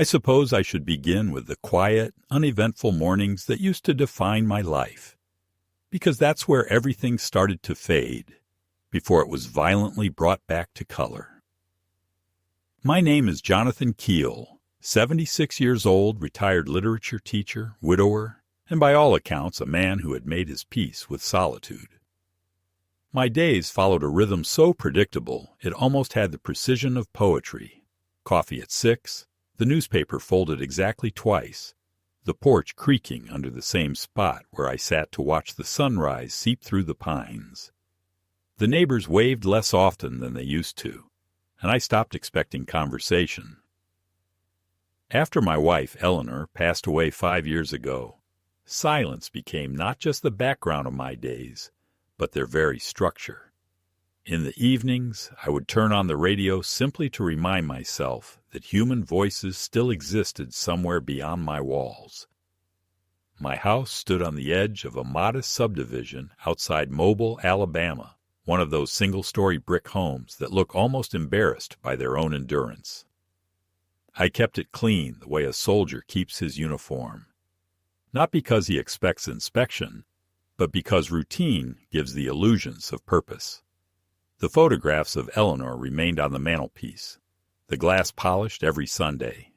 I suppose I should begin with the quiet, uneventful mornings that used to define my life, because that's where everything started to fade, before it was violently brought back to color. My name is Jonathan Keel, 76 years old, retired literature teacher, widower, and by all accounts a man who had made his peace with solitude. My days followed a rhythm so predictable it almost had the precision of poetry. Coffee at 6, the newspaper folded exactly twice, the porch creaking under the same spot where I sat to watch the sunrise seep through the pines. The neighbors waved less often than they used to, and I stopped expecting conversation. After my wife, Eleanor, passed away 5 years ago, silence became not just the background of my days, but their very structure. In the evenings, I would turn on the radio simply to remind myself that human voices still existed somewhere beyond my walls. My house stood on the edge of a modest subdivision outside Mobile, Alabama, one of those single-story brick homes that look almost embarrassed by their own endurance. I kept it clean the way a soldier keeps his uniform, not because he expects inspection, but because routine gives the illusions of purpose. The photographs of Eleanor remained on the mantelpiece, the glass polished every Sunday.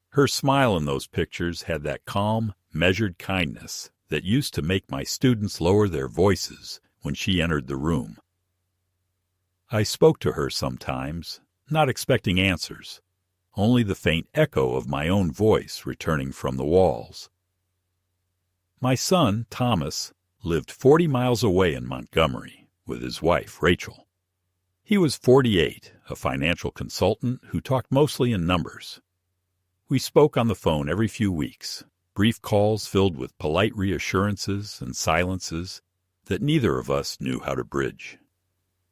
Her smile in those pictures had that calm, measured kindness that used to make my students lower their voices when she entered the room. I spoke to her sometimes, not expecting answers, only the faint echo of my own voice returning from the walls. My son, Thomas, lived 40 miles away in Montgomery with his wife, Rachel. He was 48, a financial consultant who talked mostly in numbers. We spoke on the phone every few weeks, brief calls filled with polite reassurances and silences that neither of us knew how to bridge.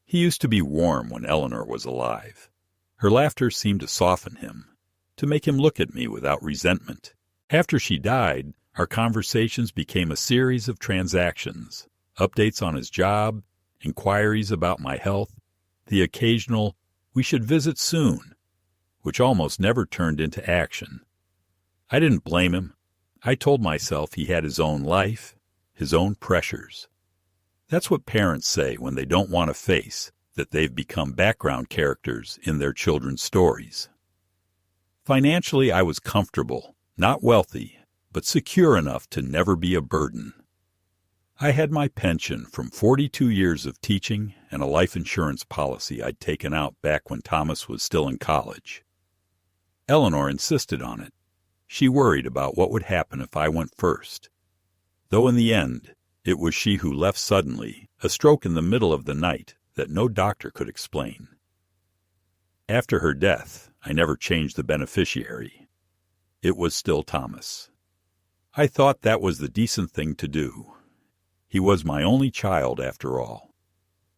He used to be warm when Eleanor was alive. Her laughter seemed to soften him, to make him look at me without resentment. After she died, our conversations became a series of transactions, updates on his job, inquiries about my health, the occasional, "we should visit soon," which almost never turned into action. I didn't blame him. I told myself he had his own life, his own pressures. That's what parents say when they don't want to face that they've become background characters in their children's stories. Financially, I was comfortable, not wealthy, but secure enough to never be a burden. I had my pension from 42 years of teaching and a life insurance policy I'd taken out back when Thomas was still in college. Eleanor insisted on it. She worried about what would happen if I went first, though in the end, it was she who left suddenly, a stroke in the middle of the night that no doctor could explain. After her death, I never changed the beneficiary. It was still Thomas. I thought that was the decent thing to do. He was my only child, after all.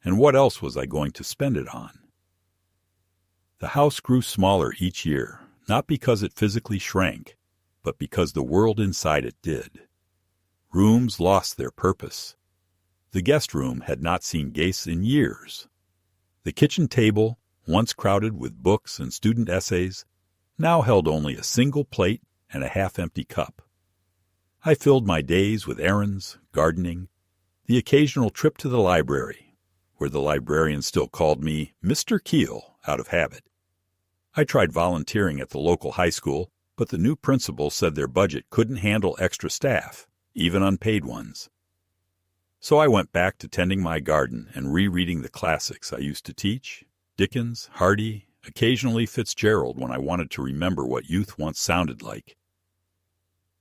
And what else was I going to spend it on? The house grew smaller each year, not because it physically shrank, but because the world inside it did. Rooms lost their purpose. The guest room had not seen guests in years. The kitchen table, once crowded with books and student essays, now held only a single plate and a half-empty cup. I filled my days with errands, gardening, the occasional trip to the library, where the librarian still called me Mr. Keel out of habit. I tried volunteering at the local high school, but the new principal said their budget couldn't handle extra staff, even unpaid ones. So I went back to tending my garden and rereading the classics I used to teach, Dickens, Hardy, occasionally Fitzgerald when I wanted to remember what youth once sounded like.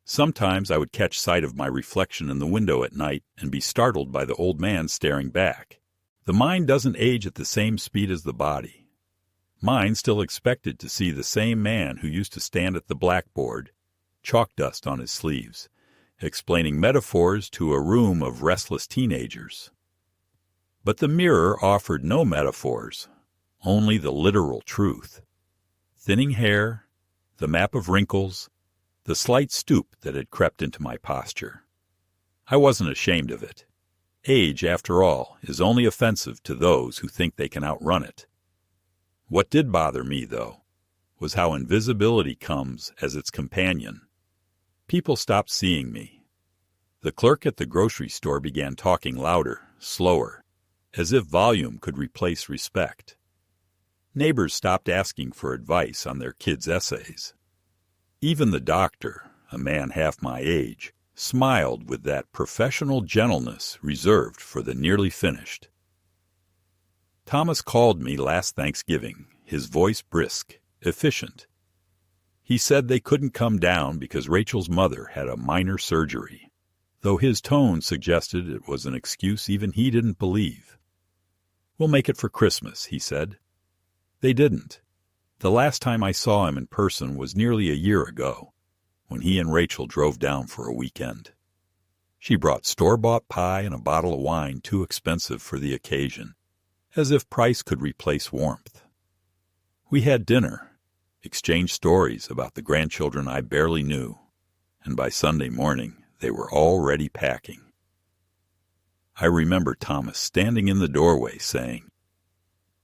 Sometimes I would catch sight of my reflection in the window at night and be startled by the old man staring back. The mind doesn't age at the same speed as the body. Mine still expected to see the same man who used to stand at the blackboard, chalk dust on his sleeves, explaining metaphors to a room of restless teenagers. But the mirror offered no metaphors, only the literal truth. Thinning hair, the map of wrinkles, the slight stoop that had crept into my posture. I wasn't ashamed of it. Age, after all, is only offensive to those who think they can outrun it. What did bother me, though, was how invisibility comes as its companion. People stopped seeing me. The clerk at the grocery store began talking louder, slower, as if volume could replace respect. Neighbors stopped asking for advice on their kids' essays. Even the doctor, a man half my age, smiled with that professional gentleness reserved for the nearly finished. Thomas called me last Thanksgiving, his voice brisk, efficient. He said they couldn't come down because Rachel's mother had a minor surgery, though his tone suggested it was an excuse even he didn't believe. "We'll make it for Christmas," he said. They didn't. The last time I saw him in person was nearly a year ago, when he and Rachel drove down for a weekend. She brought store-bought pie and a bottle of wine too expensive for the occasion, as if price could replace warmth. We had dinner, exchanged stories about the grandchildren I barely knew, and by Sunday morning they were already packing. I remember Thomas standing in the doorway saying,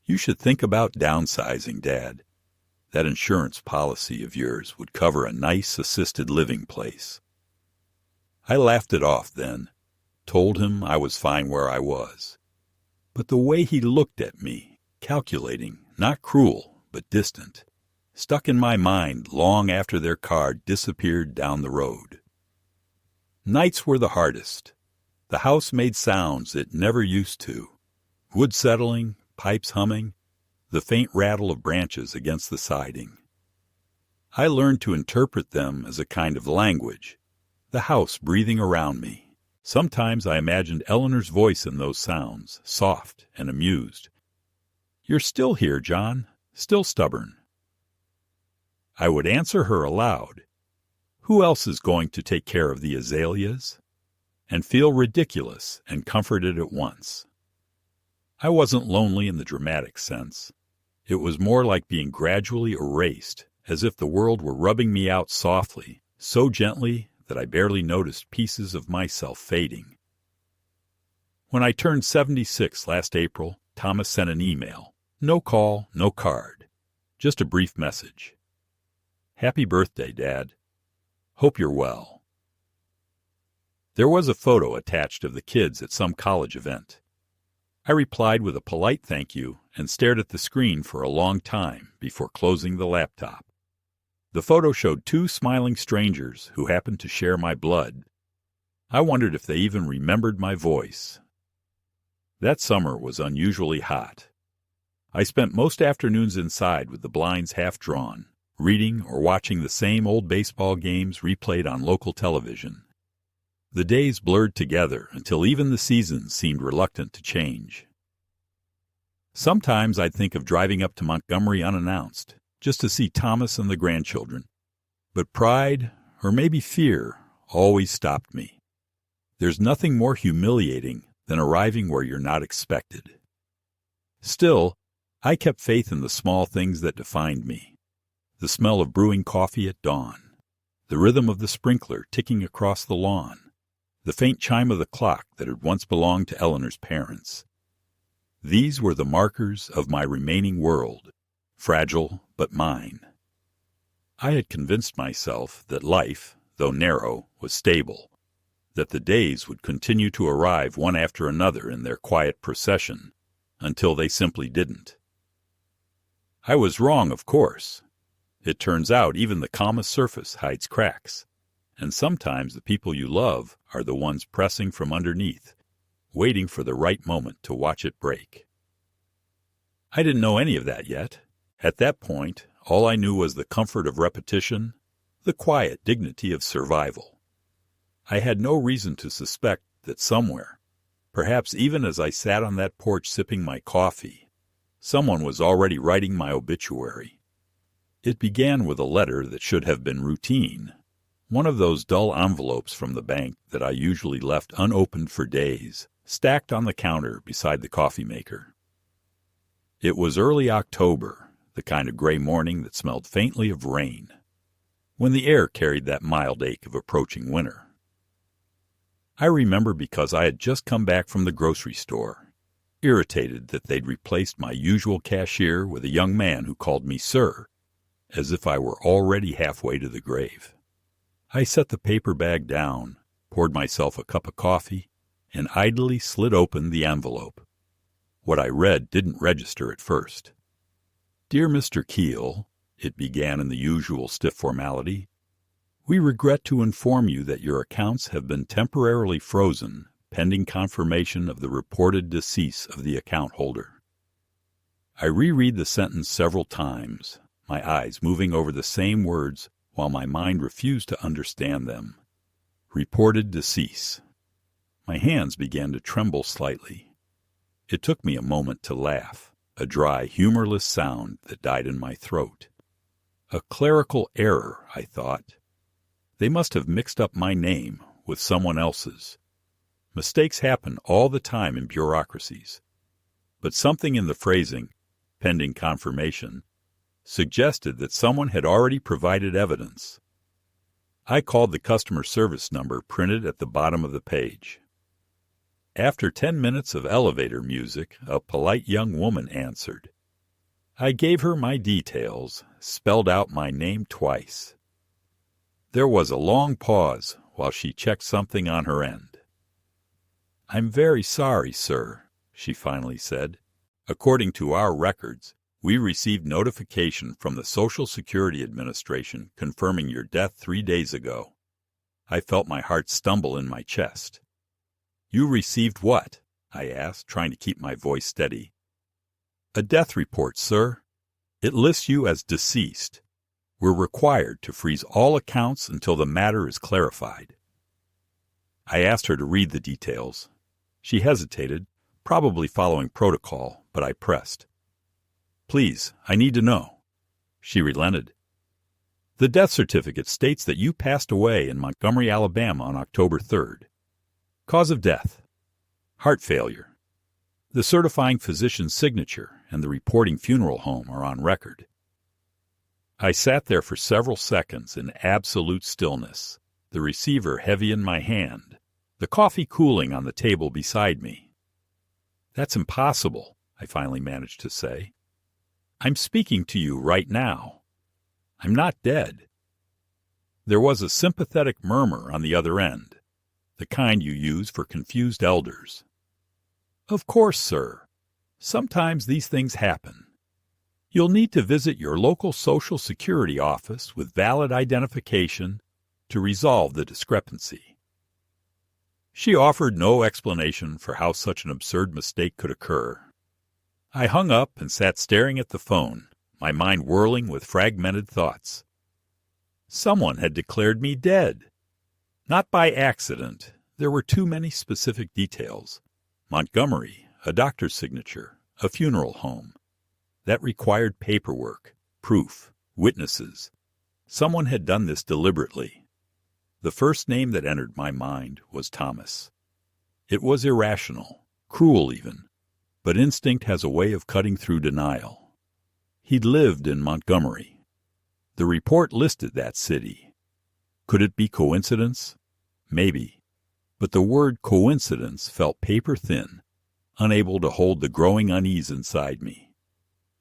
"You should think about downsizing, Dad. That insurance policy of yours would cover a nice assisted living place." I laughed it off then, told him I was fine where I was. But the way he looked at me, calculating, not cruel, but distant, stuck in my mind long after their car disappeared down the road. Nights were the hardest. The house made sounds it never used to. Wood settling, pipes humming, the faint rattle of branches against the siding. I learned to interpret them as a kind of language, the house breathing around me. Sometimes I imagined Eleanor's voice in those sounds, soft and amused. "You're still here, John, still stubborn." I would answer her aloud, "Who else is going to take care of the azaleas?" and feel ridiculous and comforted at once. I wasn't lonely in the dramatic sense. It was more like being gradually erased, as if the world were rubbing me out softly, so gently that I barely noticed pieces of myself fading. When I turned 76 last April, Thomas sent an email. No call, no card. Just a brief message. "Happy birthday, Dad. Hope you're well." There was a photo attached of the kids at some college event. I replied with a polite thank you and stared at the screen for a long time before closing the laptop. The photo showed two smiling strangers who happened to share my blood. I wondered if they even remembered my voice. That summer was unusually hot. I spent most afternoons inside with the blinds half drawn, reading or watching the same old baseball games replayed on local television. The days blurred together until even the seasons seemed reluctant to change. Sometimes I'd think of driving up to Montgomery unannounced, just to see Thomas and the grandchildren. But pride, or maybe fear, always stopped me. There's nothing more humiliating than arriving where you're not expected. Still, I kept faith in the small things that defined me. The smell of brewing coffee at dawn, the rhythm of the sprinkler ticking across the lawn, the faint chime of the clock that had once belonged to Eleanor's parents. These were the markers of my remaining world, fragile but mine. I had convinced myself that life, though narrow, was stable, that the days would continue to arrive one after another in their quiet procession, until they simply didn't. I was wrong, of course. It turns out even the calmest surface hides cracks, and sometimes the people you love are the ones pressing from underneath, waiting for the right moment to watch it break. I didn't know any of that yet. At that point, all I knew was the comfort of repetition, the quiet dignity of survival. I had no reason to suspect that somewhere, perhaps even as I sat on that porch sipping my coffee, someone was already writing my obituary. It began with a letter that should have been routine, one of those dull envelopes from the bank that I usually left unopened for days, stacked on the counter beside the coffee maker. It was early October, the kind of gray morning that smelled faintly of rain, when the air carried that mild ache of approaching winter. I remember because I had just come back from the grocery store, irritated that they'd replaced my usual cashier with a young man who called me sir, as if I were already halfway to the grave. I set the paper bag down, poured myself a cup of coffee, and idly slid open the envelope. What I read didn't register at first. "Dear Mr. Keel," it began in the usual stiff formality, "we regret to inform you that your accounts have been temporarily frozen pending confirmation of the reported decease of the account holder." I reread the sentence several times, my eyes moving over the same words while my mind refused to understand them. Reported decease. My hands began to tremble slightly. It took me a moment to laugh, a dry, humorless sound that died in my throat. A clerical error, I thought. They must have mixed up my name with someone else's. Mistakes happen all the time in bureaucracies. But something in the phrasing, pending confirmation, suggested that someone had already provided evidence. I called the customer service number printed at the bottom of the page. After 10 minutes of elevator music, a polite young woman answered. I gave her my details, spelled out my name twice. There was a long pause while she checked something on her end. "I'm very sorry, sir," she finally said. "According to our records, we received notification from the Social Security Administration confirming your death 3 days ago." I felt my heart stumble in my chest. "You received what?" I asked, trying to keep my voice steady. "A death report, sir. It lists you as deceased. We're required to freeze all accounts until the matter is clarified." I asked her to read the details. She hesitated, probably following protocol, but I pressed. "Please, I need to know." She relented. "The death certificate states that you passed away in Montgomery, Alabama on October 3rd. Cause of death: heart failure. The certifying physician's signature and the reporting funeral home are on record." I sat there for several seconds in absolute stillness, the receiver heavy in my hand, the coffee cooling on the table beside me. "That's impossible," I finally managed to say. "I'm speaking to you right now. I'm not dead." There was a sympathetic murmur on the other end, the kind you use for confused elders. "Of course, sir. Sometimes these things happen. You'll need to visit your local Social Security office with valid identification to resolve the discrepancy." She offered no explanation for how such an absurd mistake could occur. I hung up and sat staring at the phone, my mind whirling with fragmented thoughts. Someone had declared me dead. Not by accident. There were too many specific details. Montgomery, a doctor's signature, a funeral home. That required paperwork, proof, witnesses. Someone had done this deliberately. The first name that entered my mind was Thomas. It was irrational, cruel even, but instinct has a way of cutting through denial. He'd lived in Montgomery. The report listed that city. Could it be coincidence? Maybe. But the word coincidence felt paper-thin, unable to hold the growing unease inside me.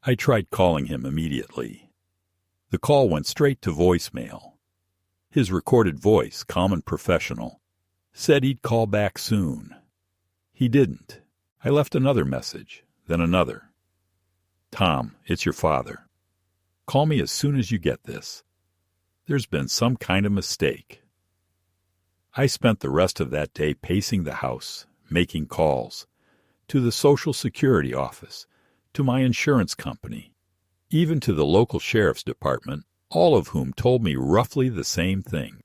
I tried calling him immediately. The call went straight to voicemail. His recorded voice, calm and professional, said he'd call back soon. He didn't. I left another message, then another. "Tom, it's your father. Call me as soon as you get this. There's been some kind of mistake." I spent the rest of that day pacing the house, making calls, to the Social Security office, to my insurance company, even to the local sheriff's department, all of whom told me roughly the same thing.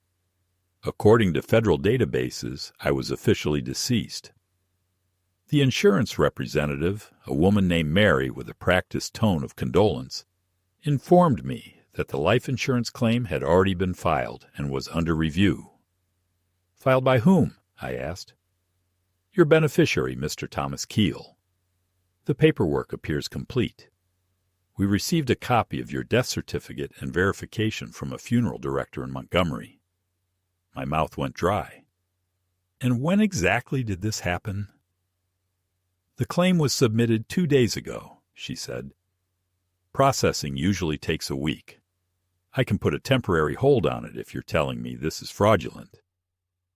According to federal databases, I was officially deceased. The insurance representative, a woman named Mary with a practiced tone of condolence, informed me that the life insurance claim had already been filed and was under review. "Filed by whom?" I asked. "Your beneficiary, Mr. Thomas Keel. The paperwork appears complete. We received a copy of your death certificate and verification from a funeral director in Montgomery." My mouth went dry. "And when exactly did this happen?" "The claim was submitted 2 days ago," she said. "Processing usually takes a week. I can put a temporary hold on it if you're telling me this is fraudulent.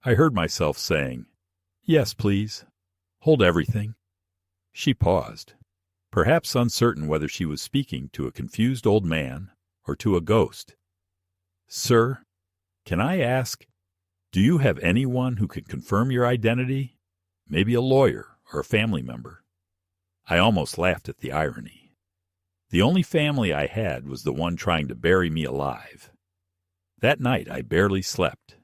I heard myself saying, "Yes, please. Hold everything." She paused, perhaps uncertain whether she was speaking to a confused old man or to a ghost. "Sir, can I ask, do you have anyone who can confirm your identity? Maybe a lawyer or a family member?" I almost laughed at the irony. The only family I had was the one trying to bury me alive. That night I barely slept.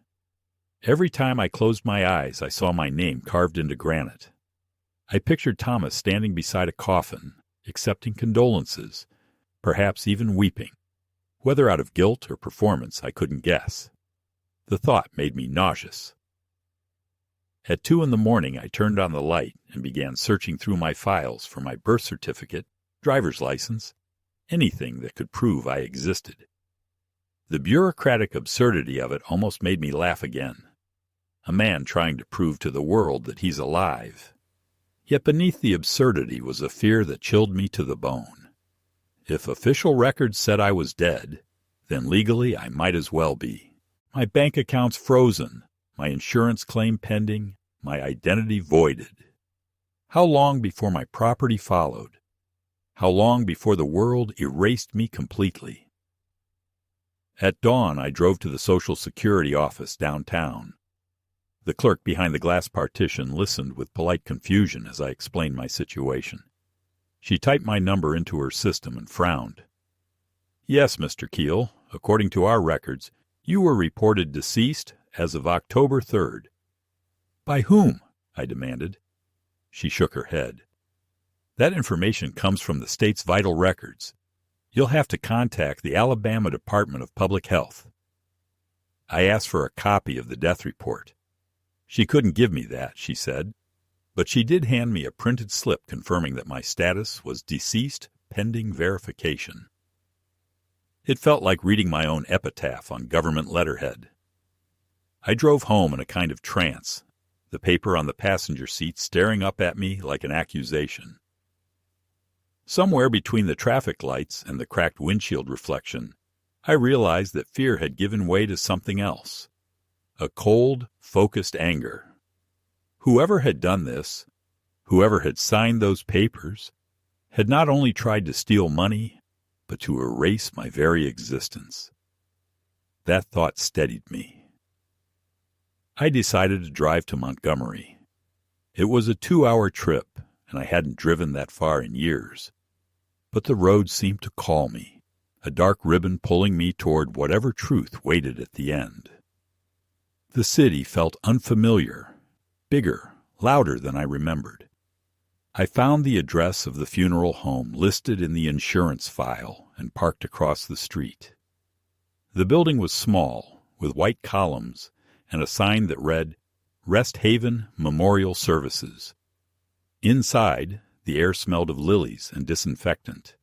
Every time I closed my eyes, I saw my name carved into granite. I pictured Thomas standing beside a coffin, accepting condolences, perhaps even weeping. Whether out of guilt or performance, I couldn't guess. The thought made me nauseous. At 2 a.m, I turned on the light and began searching through my files for my birth certificate, driver's license, anything that could prove I existed. The bureaucratic absurdity of it almost made me laugh again. A man trying to prove to the world that he's alive. Yet beneath the absurdity was a fear that chilled me to the bone. If official records said I was dead, then legally I might as well be. My bank account's frozen, my insurance claim pending, my identity voided. How long before my property followed? How long before the world erased me completely? At dawn, I drove to the Social Security office downtown. The clerk behind the glass partition listened with polite confusion as I explained my situation. She typed my number into her system and frowned. "Yes, Mr. Keel, according to our records, you were reported deceased as of October 3rd. "By whom?" I demanded. She shook her head. "That information comes from the state's vital records. You'll have to contact the Alabama Department of Public Health." I asked for a copy of the death report. She couldn't give me that, she said, but she did hand me a printed slip confirming that my status was deceased pending verification. It felt like reading my own epitaph on government letterhead. I drove home in a kind of trance, the paper on the passenger seat staring up at me like an accusation. Somewhere between the traffic lights and the cracked windshield reflection, I realized that fear had given way to something else. A cold, focused anger. Whoever had done this, whoever had signed those papers, had not only tried to steal money, but to erase my very existence. That thought steadied me. I decided to drive to Montgomery. It was a 2-hour trip, and I hadn't driven that far in years. But the road seemed to call me, a dark ribbon pulling me toward whatever truth waited at the end. The city felt unfamiliar, bigger, louder than I remembered. I found the address of the funeral home listed in the insurance file and parked across the street. The building was small, with white columns and a sign that read, "Rest Haven Memorial Services." Inside, the air smelled of lilies and disinfectant.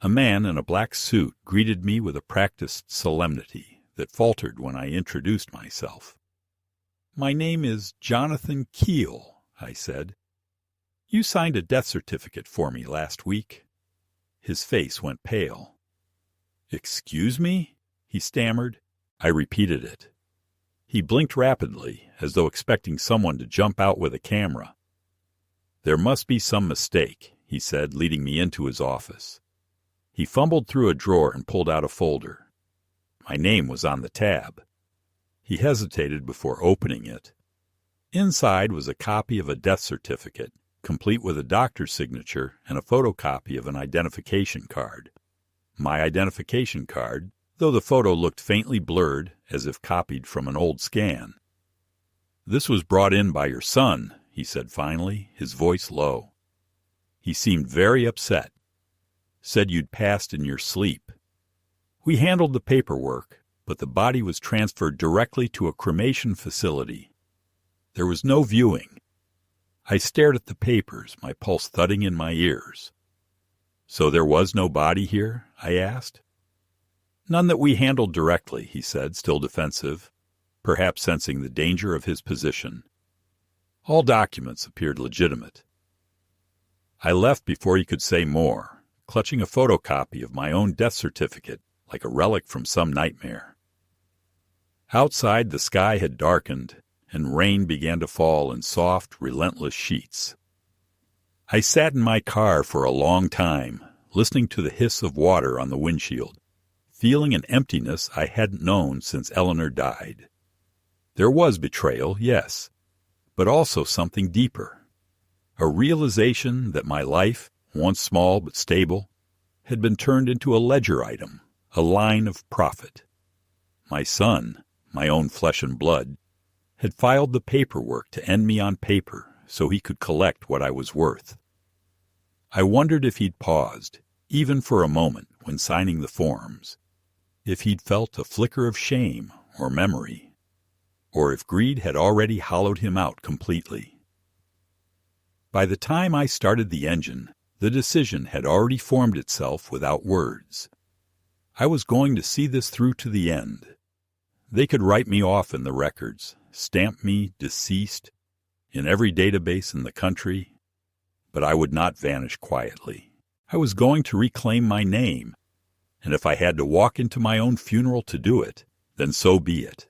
A man in a black suit greeted me with a practiced solemnity that faltered when I introduced myself. "My name is Jonathan Keel," I said. "You signed a death certificate for me last week." His face went pale. "Excuse me?" he stammered. I repeated it. He blinked rapidly, as though expecting someone to jump out with a camera. "There must be some mistake," he said, leading me into his office. He fumbled through a drawer and pulled out a folder. My name was on the tab. He hesitated before opening it. Inside was a copy of a death certificate, complete with a doctor's signature and a photocopy of an identification card. My identification card, though the photo looked faintly blurred, as if copied from an old scan. "This was brought in by your son," he said finally, his voice low. He seemed very upset. "Said you'd passed in your sleep. We handled the paperwork, but the body was transferred directly to a cremation facility. There was no viewing." I stared at the papers, my pulse thudding in my ears. "So there was no body here?" I asked. "None that we handled directly," he said, still defensive, perhaps sensing the danger of his position. All documents appeared legitimate. I left before he could say more, clutching a photocopy of my own death certificate like a relic from some nightmare. Outside, the sky had darkened, and rain began to fall in soft, relentless sheets. I sat in my car for a long time, listening to the hiss of water on the windshield, feeling an emptiness I hadn't known since Eleanor died. There was betrayal, yes, but also something deeper. A realization that my life, once small but stable, had been turned into a ledger item, a line of profit. My son, my own flesh and blood, had filed the paperwork to end me on paper so he could collect what I was worth. I wondered if he'd paused, even for a moment when signing the forms, if he'd felt a flicker of shame or memory, or if greed had already hollowed him out completely. By the time I started the engine, the decision had already formed itself without words. I was going to see this through to the end. They could write me off in the records, stamp me deceased in every database in the country, but I would not vanish quietly. I was going to reclaim my name, and if I had to walk into my own funeral to do it, then so be it.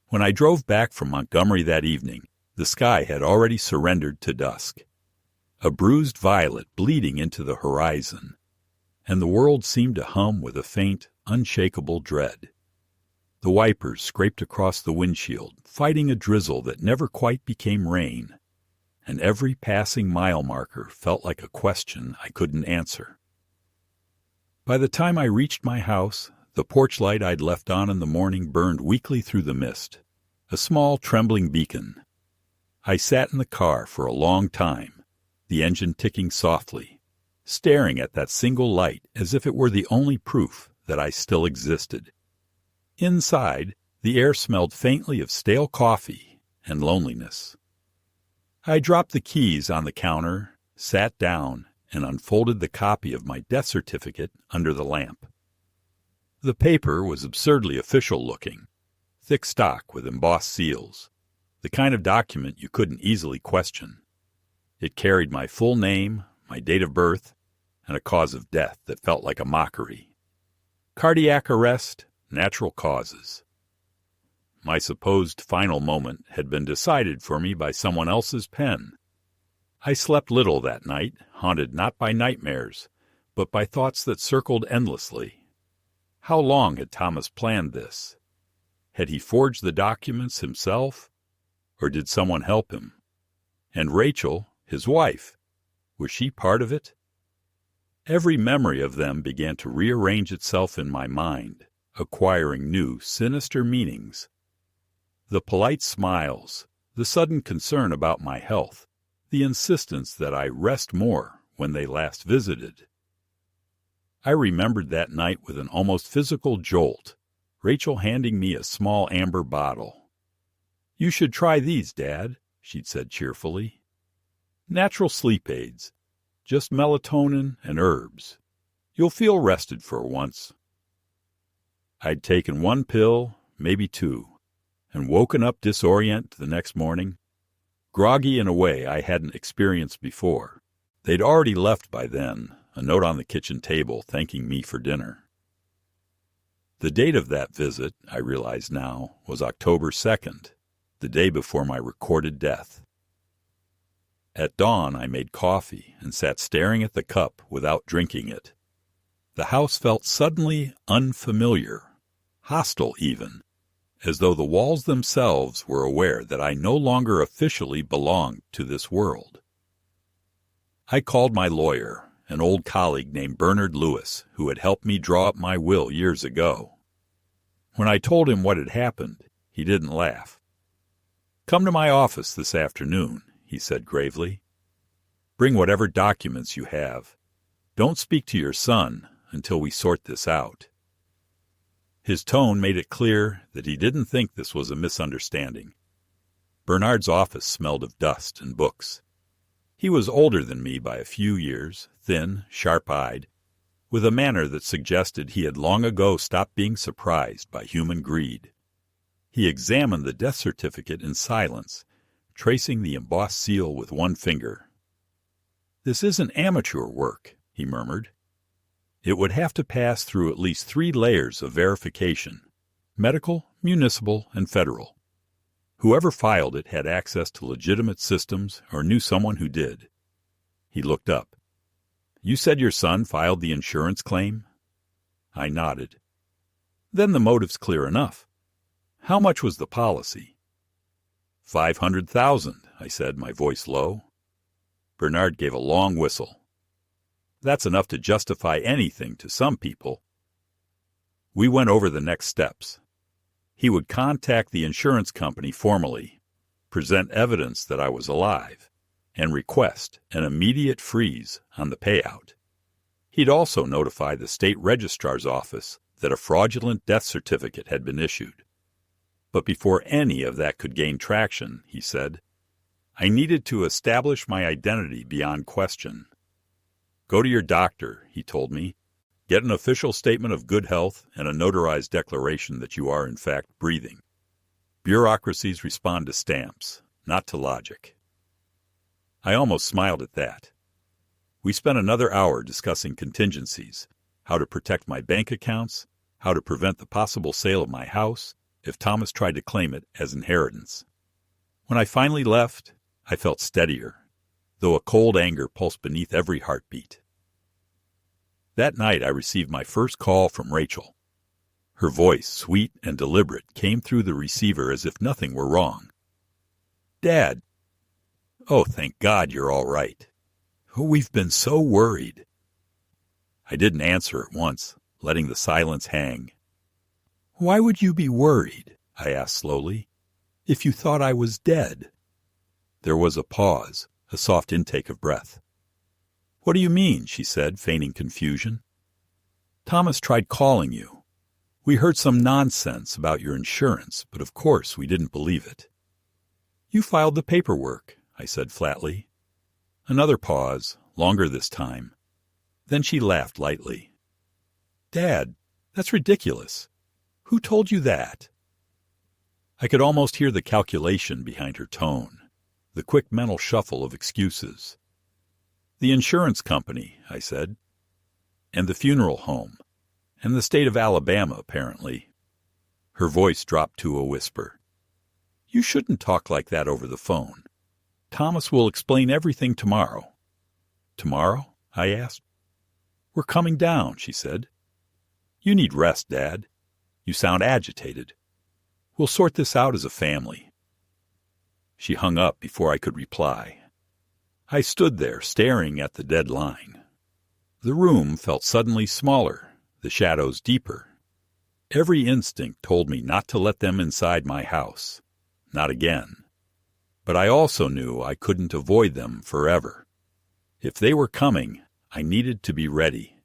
When I drove back from Montgomery that evening, the sky had already surrendered to dusk, a bruised violet bleeding into the horizon, and the world seemed to hum with a faint, unshakable dread. The wipers scraped across the windshield, fighting a drizzle that never quite became rain, and every passing mile marker felt like a question I couldn't answer. By the time I reached my house, the porch light I'd left on in the morning burned weakly through the mist, a small trembling beacon. I sat in the car for a long time, the engine ticking softly, staring at that single light as if it were the only proof that I still existed. Inside, the air smelled faintly of stale coffee and loneliness. I dropped the keys on the counter, sat down, and unfolded the copy of my death certificate under the lamp. The paper was absurdly official-looking, thick stock with embossed seals, the kind of document you couldn't easily question. It carried my full name, my date of birth, and a cause of death that felt like a mockery. Cardiac arrest, natural causes. My supposed final moment had been decided for me by someone else's pen. I slept little that night, haunted not by nightmares, but by thoughts that circled endlessly. How long had Thomas planned this? Had he forged the documents himself, or did someone help him? And Rachel, his wife, was she part of it? Every memory of them began to rearrange itself in my mind, acquiring new, sinister meanings. The polite smiles, the sudden concern about my health, the insistence that I rest more when they last visited. I remembered that night with an almost physical jolt, Rachel handing me a small amber bottle. "You should try these, Dad," she'd said cheerfully. "Natural sleep aids, just melatonin and herbs. You'll feel rested for once." I'd taken one pill, maybe two, and woken up disoriented the next morning, groggy in a way I hadn't experienced before. They'd already left by then, a note on the kitchen table thanking me for dinner. The date of that visit, I realize now, was October 2nd, the day before my recorded death. At dawn, I made coffee and sat staring at the cup without drinking it. The house felt suddenly unfamiliar, hostile even, as though the walls themselves were aware that I no longer officially belonged to this world. I called my lawyer, an old colleague named Bernard Lewis, who had helped me draw up my will years ago. When I told him what had happened, he didn't laugh. "Come to my office this afternoon," he said gravely. "Bring whatever documents you have. Don't speak to your son until we sort this out." His tone made it clear that he didn't think this was a misunderstanding. Bernard's office smelled of dust and books. He was older than me by a few years, thin, sharp-eyed, with a manner that suggested he had long ago stopped being surprised by human greed. He examined the death certificate in silence, tracing the embossed seal with one finger. "This isn't amateur work," he murmured. It would have to pass through at least 3 layers of verification: medical, municipal, and federal. Whoever filed it had access to legitimate systems or knew someone who did. He looked up. "You said your son filed the insurance claim?" I nodded. "Then the motive's clear enough. How much was the policy?" $500,000, I said, my voice low. Bernard gave a long whistle. "That's enough to justify anything to some people." We went over the next steps. He would contact the insurance company formally, present evidence that I was alive, and request an immediate freeze on the payout. He'd also notify the state registrar's office that a fraudulent death certificate had been issued. But before any of that could gain traction, he said, I needed to establish my identity beyond question. "Go to your doctor," he told me. "Get an official statement of good health and a notarized declaration that you are, in fact, breathing. Bureaucracies respond to stamps, not to logic." I almost smiled at that. We spent another hour discussing contingencies, how to protect my bank accounts, how to prevent the possible sale of my house if Thomas tried to claim it as inheritance. When I finally left, I felt steadier, though a cold anger pulsed beneath every heartbeat. That night I received my first call from Rachel. Her voice, sweet and deliberate, came through the receiver as if nothing were wrong. "Dad." "Oh, thank God you're all right. We've been so worried." I didn't answer at once, letting the silence hang. "Why would you be worried?" I asked slowly. "If you thought I was dead?" There was a pause, a soft intake of breath. "What do you mean?" she said, feigning confusion. "Thomas tried calling you. We heard some nonsense about your insurance, but of course we didn't believe it." "You filed the paperwork," I said flatly. Another pause, longer this time. Then she laughed lightly. "Dad, that's ridiculous. Who told you that?" I could almost hear the calculation behind her tone, the quick mental shuffle of excuses. "The insurance company," I said, "and the funeral home, and the state of Alabama, apparently." Her voice dropped to a whisper. "You shouldn't talk like that over the phone. Thomas will explain everything tomorrow." "Tomorrow?" I asked. "We're coming down," she said. "You need rest, Dad. You sound agitated. We'll sort this out as a family." She hung up before I could reply. I stood there staring at the dead line. The room felt suddenly smaller, the shadows deeper. Every instinct told me not to let them inside my house. Not again. But I also knew I couldn't avoid them forever. If they were coming, I needed to be ready.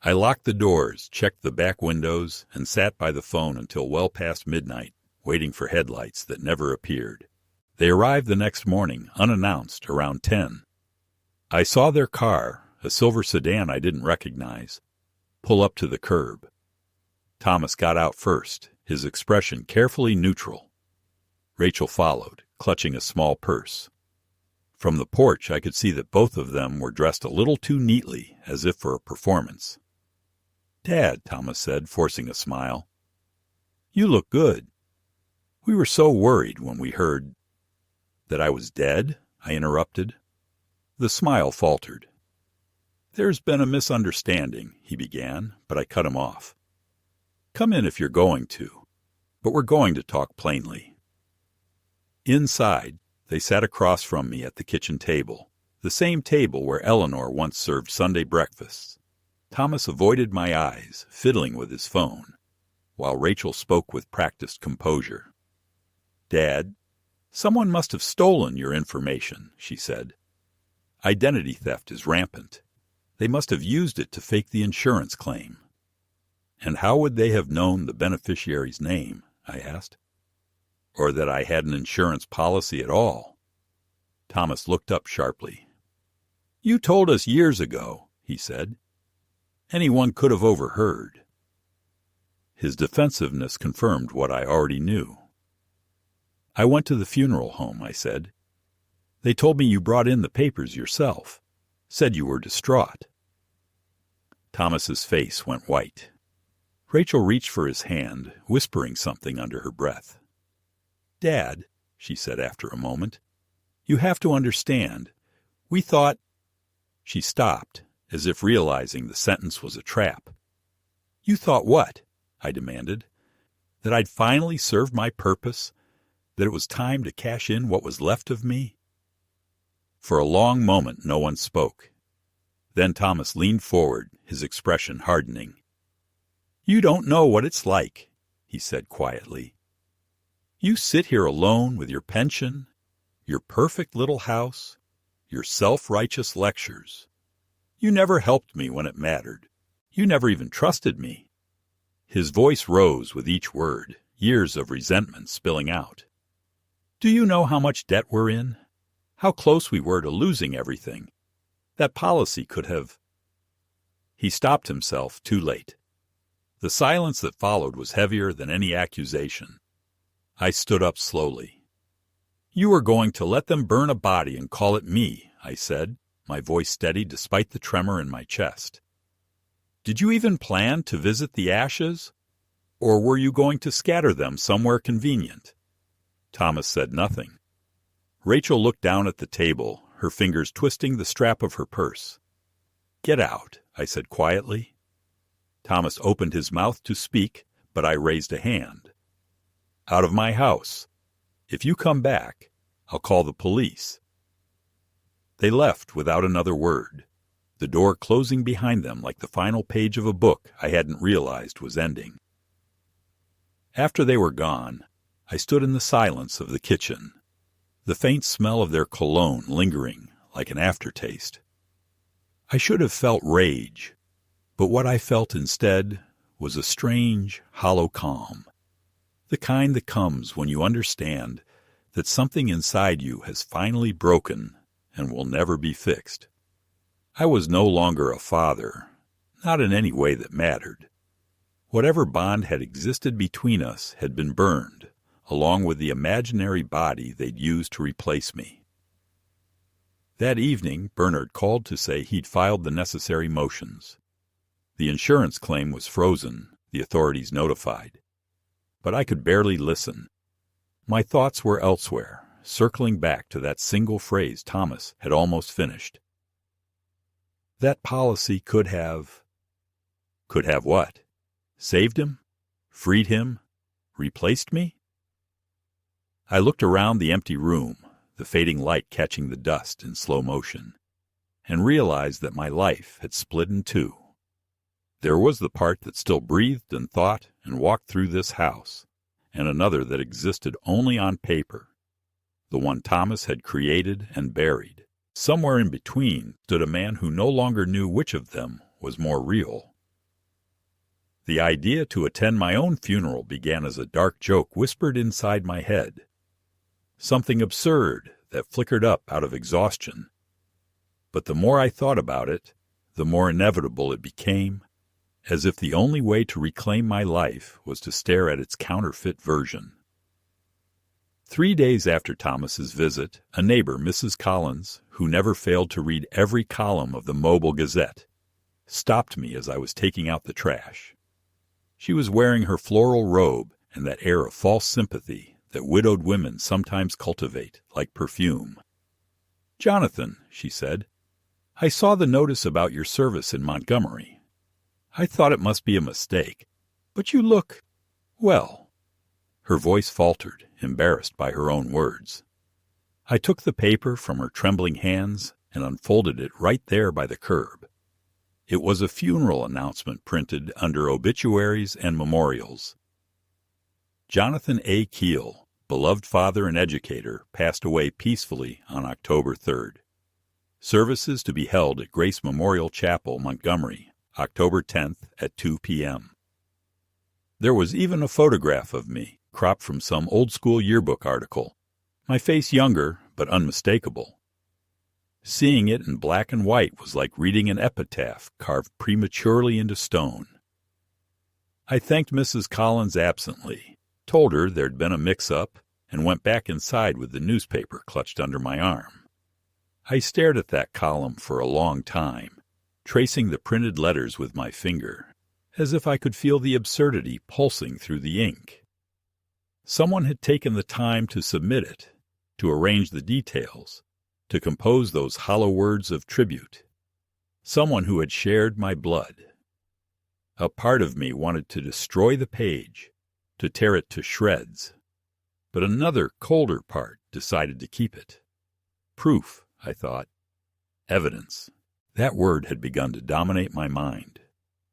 I locked the doors, checked the back windows, and sat by the phone until well past midnight, waiting for headlights that never appeared. They arrived the next morning, unannounced, around 10. I saw their car, a silver sedan I didn't recognize, pull up to the curb. Thomas got out first, his expression carefully neutral. Rachel followed, clutching a small purse. From the porch I could see that both of them were dressed a little too neatly, as if for a performance. "Dad," Thomas said, forcing a smile. "You look good. We were so worried when we heard—" "That I was dead?" I interrupted. The smile faltered. "There's been a misunderstanding," he began, but I cut him off. "Come in if you're going to, but we're going to talk plainly." Inside, they sat across from me at the kitchen table, the same table where Eleanor once served Sunday breakfasts. Thomas avoided my eyes, fiddling with his phone, while Rachel spoke with practiced composure. "Dad, someone must have stolen your information," she said. "Identity theft is rampant. They must have used it to fake the insurance claim." "And how would they have known the beneficiary's name?" I asked. "Or that I had an insurance policy at all?" Thomas looked up sharply. "You told us years ago," he said. "Anyone could have overheard." His defensiveness confirmed what I already knew. "I went to the funeral home," I said. "They told me you brought in the papers yourself, said you were distraught." Thomas's face went white. Rachel reached for his hand, whispering something under her breath. "Dad," she said after a moment, "you have to understand. We thought—" She stopped, as if realizing the sentence was a trap. "You thought what?" I demanded. "That I'd finally served my purpose? That it was time to cash in what was left of me?" For a long moment no one spoke. Then Thomas leaned forward, his expression hardening. "You don't know what it's like," he said quietly. "You sit here alone with your pension, your perfect little house, your self-righteous lectures. You never helped me when it mattered. You never even trusted me." His voice rose with each word, years of resentment spilling out. "Do you know how much debt we're in? How close we were to losing everything? That policy could have—" He stopped himself too late. The silence that followed was heavier than any accusation. I stood up slowly. "You were going to let them burn a body and call it me," I said, my voice steady despite the tremor in my chest. "Did you even plan to visit the ashes? Or were you going to scatter them somewhere convenient?" Thomas said nothing. Rachel looked down at the table, her fingers twisting the strap of her purse. "Get out," I said quietly. Thomas opened his mouth to speak, but I raised a hand. "Out of my house. If you come back, I'll call the police." They left without another word, the door closing behind them like the final page of a book I hadn't realized was ending. After they were gone, I stood in the silence of the kitchen, the faint smell of their cologne lingering like an aftertaste. I should have felt rage, but what I felt instead was a strange, hollow calm, the kind that comes when you understand that something inside you has finally broken and will never be fixed. I was no longer a father, not in any way that mattered. Whatever bond had existed between us had been burned, along with the imaginary body they'd used to replace me. That evening, Bernard called to say he'd filed the necessary motions. The insurance claim was frozen, the authorities notified. But I could barely listen. My thoughts were elsewhere, circling back to that single phrase Thomas had almost finished. That policy could have... Could have what? Saved him? Freed him? Replaced me? I looked around the empty room, the fading light catching the dust in slow motion, and realized that my life had split in two. There was the part that still breathed and thought and walked through this house, and another that existed only on paper, the one Thomas had created and buried. Somewhere in between stood a man who no longer knew which of them was more real. The idea to attend my own funeral began as a dark joke whispered inside my head, something absurd that flickered up out of exhaustion. But the more I thought about it, the more inevitable it became, as if the only way to reclaim my life was to stare at its counterfeit version. 3 days after Thomas's visit, a neighbor, Mrs. Collins, who never failed to read every column of the Mobile Gazette, stopped me as I was taking out the trash. She was wearing her floral robe and that air of false sympathy that widowed women sometimes cultivate, like perfume. "Jonathan," she said, "I saw the notice about your service in Montgomery. I thought it must be a mistake, but you look, well." Her voice faltered, embarrassed by her own words. I took the paper from her trembling hands and unfolded it right there by the curb. It was a funeral announcement printed under obituaries and memorials. Jonathan A. Keel, beloved father and educator, passed away peacefully on October 3rd. Services to be held at Grace Memorial Chapel, Montgomery, October 10th at 2 p.m. There was even a photograph of me, cropped from some old-school yearbook article, my face younger but unmistakable. Seeing it in black and white was like reading an epitaph carved prematurely into stone. I thanked Mrs. Collins absently, told her there'd been a mix-up, and went back inside with the newspaper clutched under my arm. I stared at that column for a long time, tracing the printed letters with my finger, as if I could feel the absurdity pulsing through the ink. Someone had taken the time to submit it, to arrange the details, to compose those hollow words of tribute. Someone who had shared my blood. A part of me wanted to destroy the page, to tear it to shreds, but another, colder part decided to keep it. Proof, I thought. Evidence. That word had begun to dominate my mind.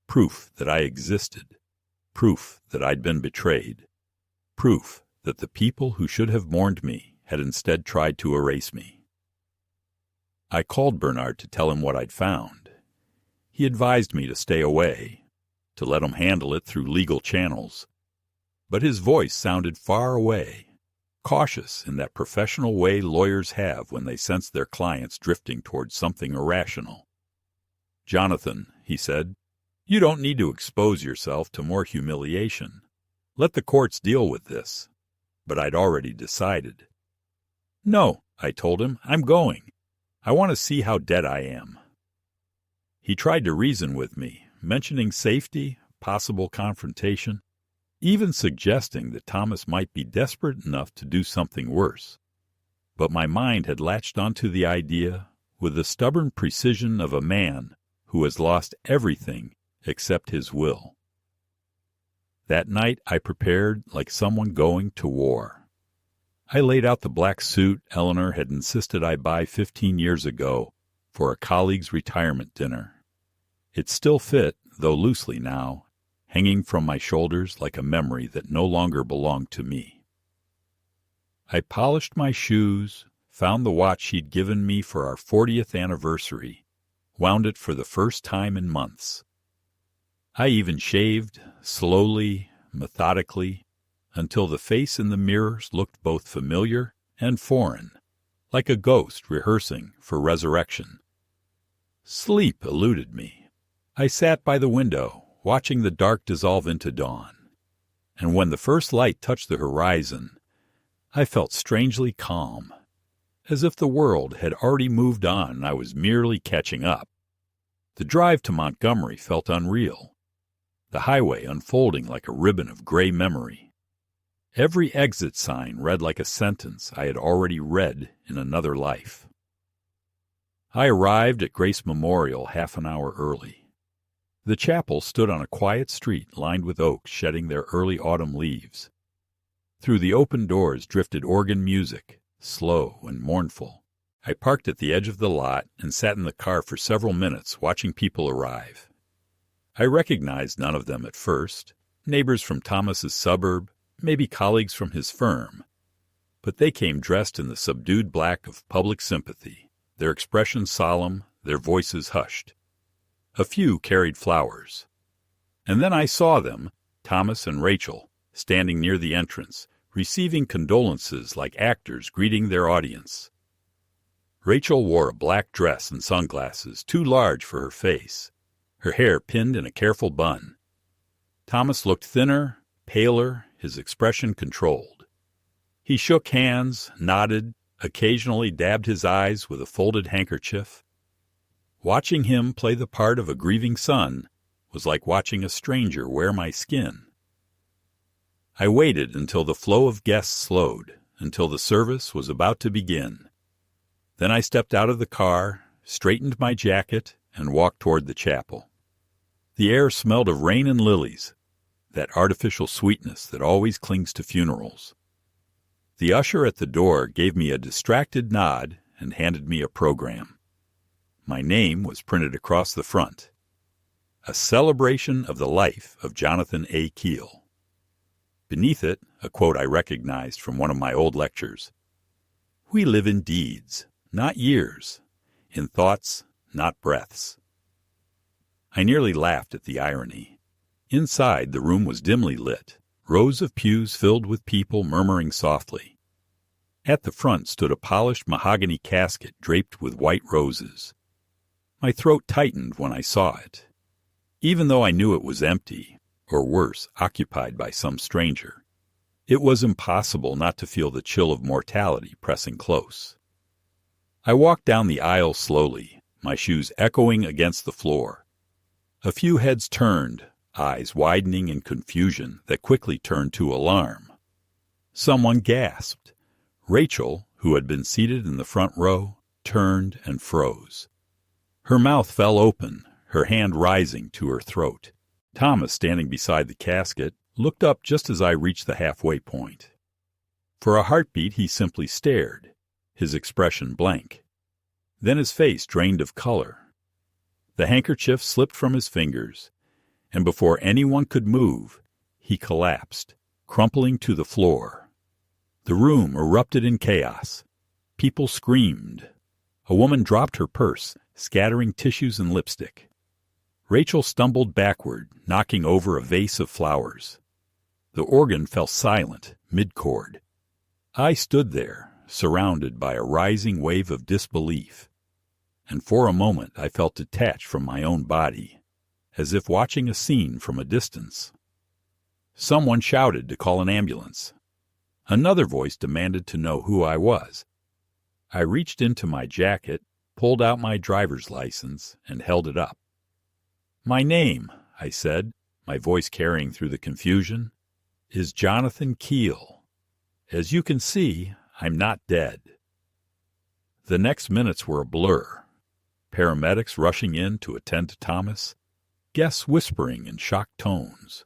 Proof that I existed. Proof that I'd been betrayed. Proof that the people who should have mourned me had instead tried to erase me. I called Bernard to tell him what I'd found. He advised me to stay away, to let him handle it through legal channels. But his voice sounded far away, cautious in that professional way lawyers have when they sense their clients drifting towards something irrational. "Jonathan," he said, "you don't need to expose yourself to more humiliation. Let the courts deal with this." But I'd already decided. "No," I told him, "I'm going. I want to see how dead I am." He tried to reason with me, mentioning safety, possible confrontation, even suggesting that Thomas might be desperate enough to do something worse. But my mind had latched onto the idea with the stubborn precision of a man who has lost everything except his will. That night I prepared like someone going to war. I laid out the black suit Eleanor had insisted I buy 15 years ago for a colleague's retirement dinner. It still fit, though loosely now, hanging from my shoulders like a memory that no longer belonged to me. I polished my shoes, found the watch she'd given me for our 40th anniversary, wound it for the first time in months. I even shaved, slowly, methodically, until the face in the mirrors looked both familiar and foreign, like a ghost rehearsing for resurrection. Sleep eluded me. I sat by the window, watching the dark dissolve into dawn, and when the first light touched the horizon, I felt strangely calm, as if the world had already moved on and I was merely catching up. The drive to Montgomery felt unreal, the highway unfolding like a ribbon of gray memory. Every exit sign read like a sentence I had already read in another life. I arrived at Grace Memorial half an hour early. The chapel stood on a quiet street lined with oaks shedding their early autumn leaves. Through the open doors drifted organ music, slow and mournful. I parked at the edge of the lot and sat in the car for several minutes watching people arrive. I recognized none of them at first, neighbors from Thomas's suburb, maybe colleagues from his firm. But they came dressed in the subdued black of public sympathy, their expressions solemn, their voices hushed. A few carried flowers. And then I saw them, Thomas and Rachel, standing near the entrance, receiving condolences like actors greeting their audience. Rachel wore a black dress and sunglasses too large for her face, her hair pinned in a careful bun. Thomas looked thinner, paler, his expression controlled. He shook hands, nodded, occasionally dabbed his eyes with a folded handkerchief. Watching him play the part of a grieving son was like watching a stranger wear my skin. I waited until the flow of guests slowed, until the service was about to begin. Then I stepped out of the car, straightened my jacket, and walked toward the chapel. The air smelled of rain and lilies, that artificial sweetness that always clings to funerals. The usher at the door gave me a distracted nod and handed me a program. My name was printed across the front. A celebration of the life of Jonathan A. Keel. Beneath it, a quote I recognized from one of my old lectures. "We live in deeds, not years, in thoughts, not breaths." I nearly laughed at the irony. Inside, the room was dimly lit, rows of pews filled with people murmuring softly. At the front stood a polished mahogany casket draped with white roses. My throat tightened when I saw it. Even though I knew it was empty, or worse, occupied by some stranger, it was impossible not to feel the chill of mortality pressing close. I walked down the aisle slowly, my shoes echoing against the floor. A few heads turned, eyes widening in confusion that quickly turned to alarm. Someone gasped. Rachel, who had been seated in the front row, turned and froze. Her mouth fell open, her hand rising to her throat. Thomas, standing beside the casket, looked up just as I reached the halfway point. For a heartbeat he simply stared, his expression blank. Then his face drained of color. The handkerchief slipped from his fingers, and before anyone could move, he collapsed, crumpling to the floor. The room erupted in chaos. People screamed. A woman dropped her purse, scattering tissues and lipstick. Rachel stumbled backward, knocking over a vase of flowers. The organ fell silent, mid-chord. I stood there, surrounded by a rising wave of disbelief, and for a moment I felt detached from my own body, as if watching a scene from a distance. Someone shouted to call an ambulance. Another voice demanded to know who I was. I reached into my jacket, pulled out my driver's license, and held it up. "My name," I said, my voice carrying through the confusion, "is Jonathan Keel. As you can see, I'm not dead." The next minutes were a blur. Paramedics rushing in to attend to Thomas, guests whispering in shocked tones,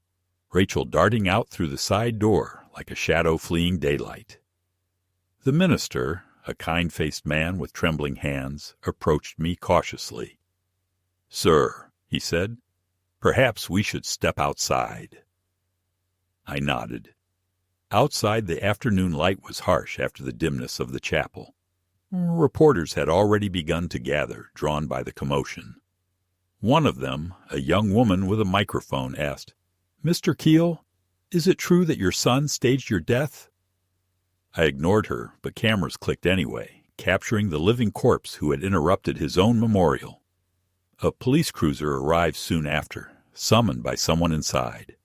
Rachel darting out through the side door like a shadow fleeing daylight. The minister, a kind-faced man with trembling hands, approached me cautiously. "Sir," he said, "perhaps we should step outside." I nodded. Outside, the afternoon light was harsh after the dimness of the chapel. Reporters had already begun to gather, drawn by the commotion. One of them, a young woman with a microphone, asked, "Mr. Keel, is it true that your son staged your death?" I ignored her, but cameras clicked anyway, capturing the living corpse who had interrupted his own memorial. A police cruiser arrived soon after, summoned by someone inside.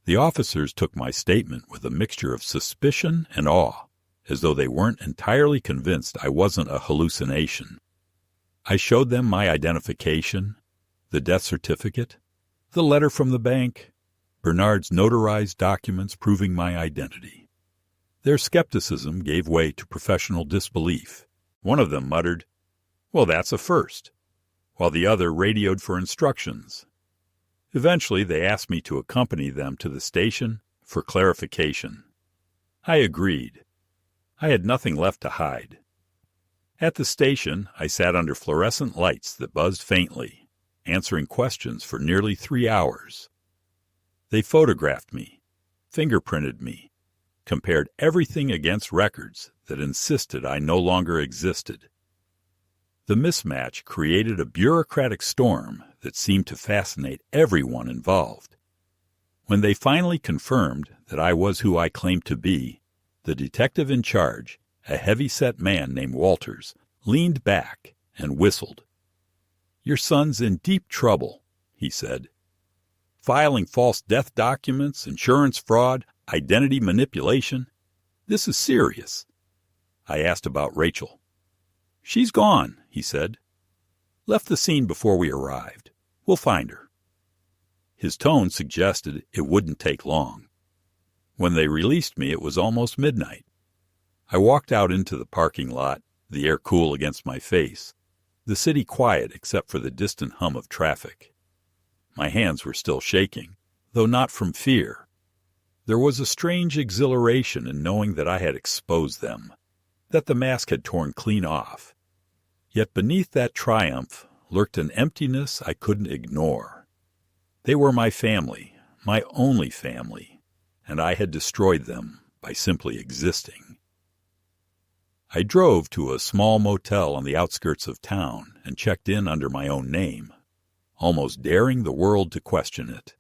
The officers took my statement with a mixture of suspicion and awe, as though they weren't entirely convinced I wasn't a hallucination. I showed them my identification, the death certificate, the letter from the bank, Bernard's notarized documents proving my identity. Their skepticism gave way to professional disbelief. One of them muttered, "Well, that's a first," while the other radioed for instructions. Eventually, they asked me to accompany them to the station for clarification. I agreed. I had nothing left to hide. At the station, I sat under fluorescent lights that buzzed faintly, answering questions for nearly 3 hours. They photographed me, fingerprinted me, compared everything against records that insisted I no longer existed. The mismatch created a bureaucratic storm that seemed to fascinate everyone involved. When they finally confirmed that I was who I claimed to be, the detective in charge, a heavy-set man named Walters, leaned back and whistled. "Your son's in deep trouble," he said. "Filing false death documents, insurance fraud, identity manipulation. This is serious." I asked about Rachel. "She's gone," he said. "Left the scene before we arrived. We'll find her." His tone suggested it wouldn't take long. When they released me, it was almost midnight. I walked out into the parking lot, the air cool against my face, the city quiet except for the distant hum of traffic. My hands were still shaking, though not from fear. There was a strange exhilaration in knowing that I had exposed them, that the mask had torn clean off. Yet beneath that triumph lurked an emptiness I couldn't ignore. They were my family, my only family, and I had destroyed them by simply existing. I drove to a small motel on the outskirts of town and checked in under my own name, almost daring the world to question it.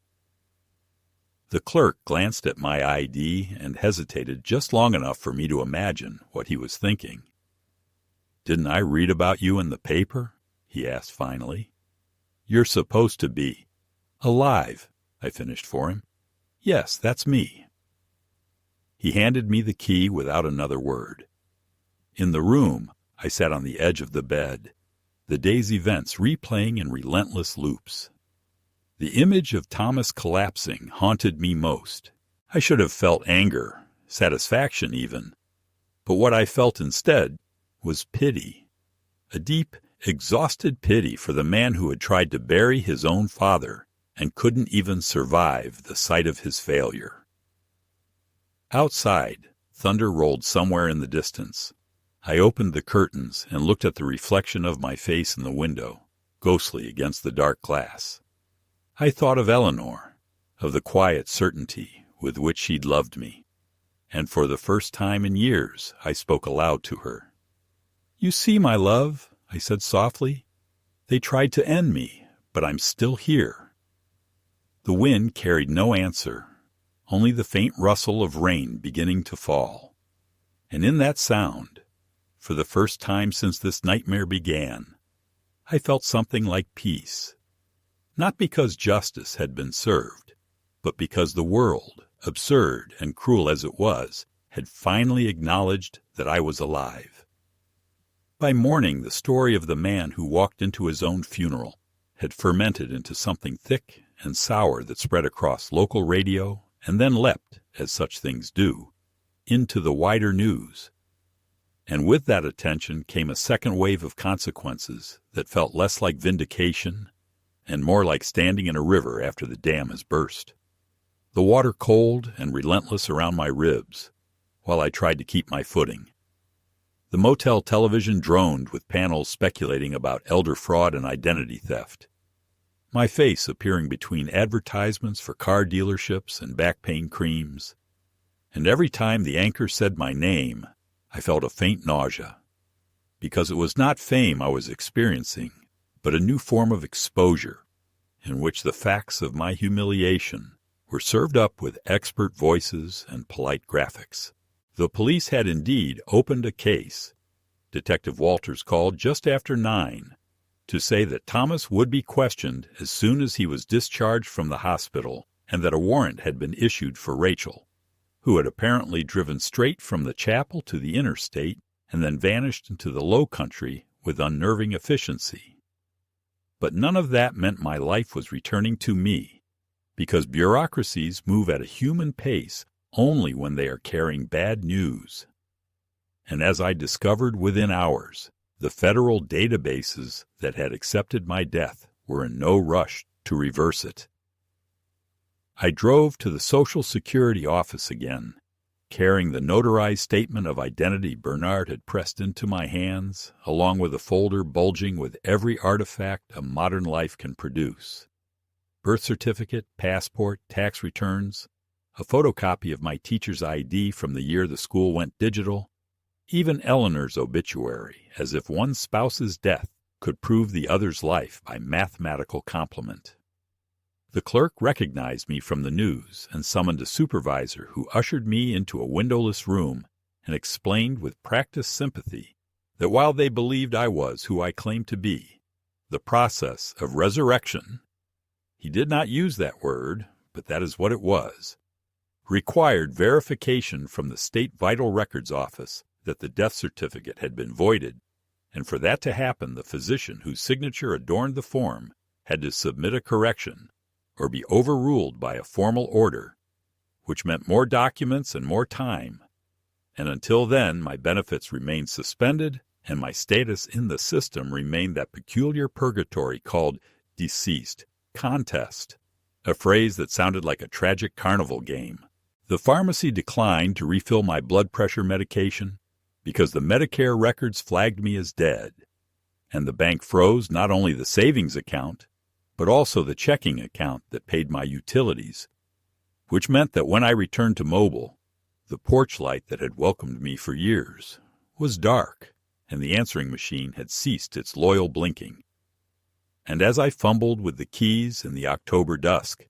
The clerk glanced at my ID and hesitated just long enough for me to imagine what he was thinking. "Didn't I read about you in the paper?" he asked finally. "You're supposed to be." "Alive," I finished for him. "Yes, that's me." He handed me the key without another word. In the room, I sat on the edge of the bed. the day's events replaying in relentless loops. The image of Thomas collapsing haunted me most. I should have felt anger, satisfaction even, but what I felt instead was pity. A deep, exhausted pity for the man who had tried to bury his own father and couldn't even survive the sight of his failure. Outside, thunder rolled somewhere in the distance. I opened the curtains and looked at the reflection of my face in the window, ghostly against the dark glass. I thought of Eleanor, of the quiet certainty with which she'd loved me, and for the first time in years I spoke aloud to her. "You see, my love," I said softly, "they tried to end me, but I'm still here." The wind carried no answer, only the faint rustle of rain beginning to fall. And in that sound, for the first time since this nightmare began, I felt something like peace. Not because justice had been served, but because the world, absurd and cruel as it was, had finally acknowledged that I was alive. By morning, the story of the man who walked into his own funeral had fermented into something thick and sour that spread across local radio and then leapt, as such things do, into the wider news. And with that attention came a second wave of consequences that felt less like vindication and more like standing in a river after the dam has burst. The water cold and relentless around my ribs, while I tried to keep my footing. The motel television droned with panels speculating about elder fraud and identity theft. My face appearing between advertisements for car dealerships and back pain creams. And every time the anchor said my name, I felt a faint nausea. Because it was not fame I was experiencing, but a new form of exposure, in which the facts of my humiliation were served up with expert voices and polite graphics. The police had indeed opened a case. Detective Walters called just after 9 to say that Thomas would be questioned as soon as he was discharged from the hospital and that a warrant had been issued for Rachel, who had apparently driven straight from the chapel to the interstate and then vanished into the low country with unnerving efficiency. But none of that meant my life was returning to me, because bureaucracies move at a human pace only when they are carrying bad news. And as I discovered within hours, the federal databases that had accepted my death were in no rush to reverse it. I drove to the Social Security office again, carrying the notarized statement of identity Bernard had pressed into my hands, along with a folder bulging with every artifact a modern life can produce. Birth certificate, passport, tax returns, a photocopy of my teacher's ID from the year the school went digital, even Eleanor's obituary, as if one spouse's death could prove the other's life by mathematical complement. The clerk recognized me from the news and summoned a supervisor who ushered me into a windowless room and explained with practiced sympathy that while they believed I was who I claimed to be, the process of resurrection, he did not use that word, but that is what it was, required verification from the State Vital Records Office that the death certificate had been voided, and for that to happen the physician whose signature adorned the form had to submit a correction or be overruled by a formal order, which meant more documents and more time, and until then my benefits remained suspended and my status in the system remained that peculiar purgatory called deceased contest, a phrase that sounded like a tragic carnival game. The pharmacy declined to refill my blood pressure medication because the Medicare records flagged me as dead, and the bank froze not only the savings account, but also the checking account that paid my utilities, which meant that when I returned to Mobile, the porch light that had welcomed me for years was dark, and the answering machine had ceased its loyal blinking. And as I fumbled with the keys in the October dusk,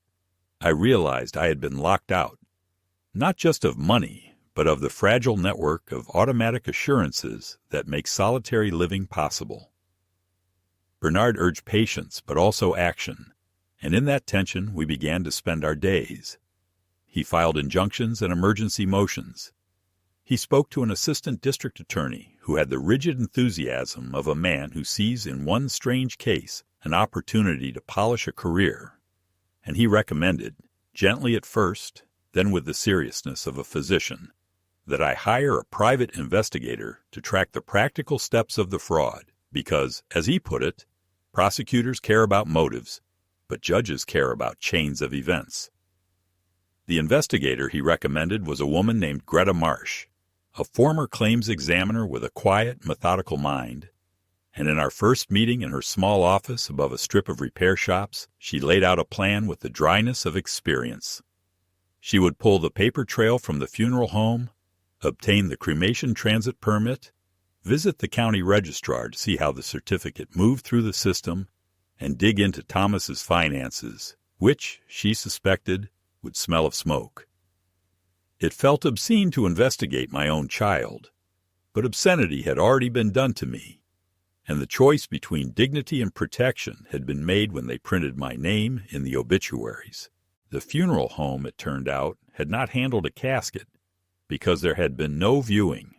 I realized I had been locked out, not just of money, but of the fragile network of automatic assurances that make solitary living possible. Bernard urged patience, but also action, and in that tension we began to spend our days. He filed injunctions and emergency motions. He spoke to an assistant district attorney who had the rigid enthusiasm of a man who sees in one strange case an opportunity to polish a career, and he recommended, gently at first, then with the seriousness of a physician, that I hire a private investigator to track the practical steps of the fraud because, as he put it, prosecutors care about motives, but judges care about chains of events. The investigator he recommended was a woman named Greta Marsh, a former claims examiner with a quiet, methodical mind, and in our first meeting in her small office above a strip of repair shops, she laid out a plan with the dryness of experience. She would pull the paper trail from the funeral home, obtain the cremation transit permit, visit the county registrar to see how the certificate moved through the system, and dig into Thomas's finances, which, she suspected, would smell of smoke. It felt obscene to investigate my own child, but obscenity had already been done to me, and the choice between dignity and protection had been made when they printed my name in the obituaries. The funeral home, it turned out, had not handled a casket because there had been no viewing.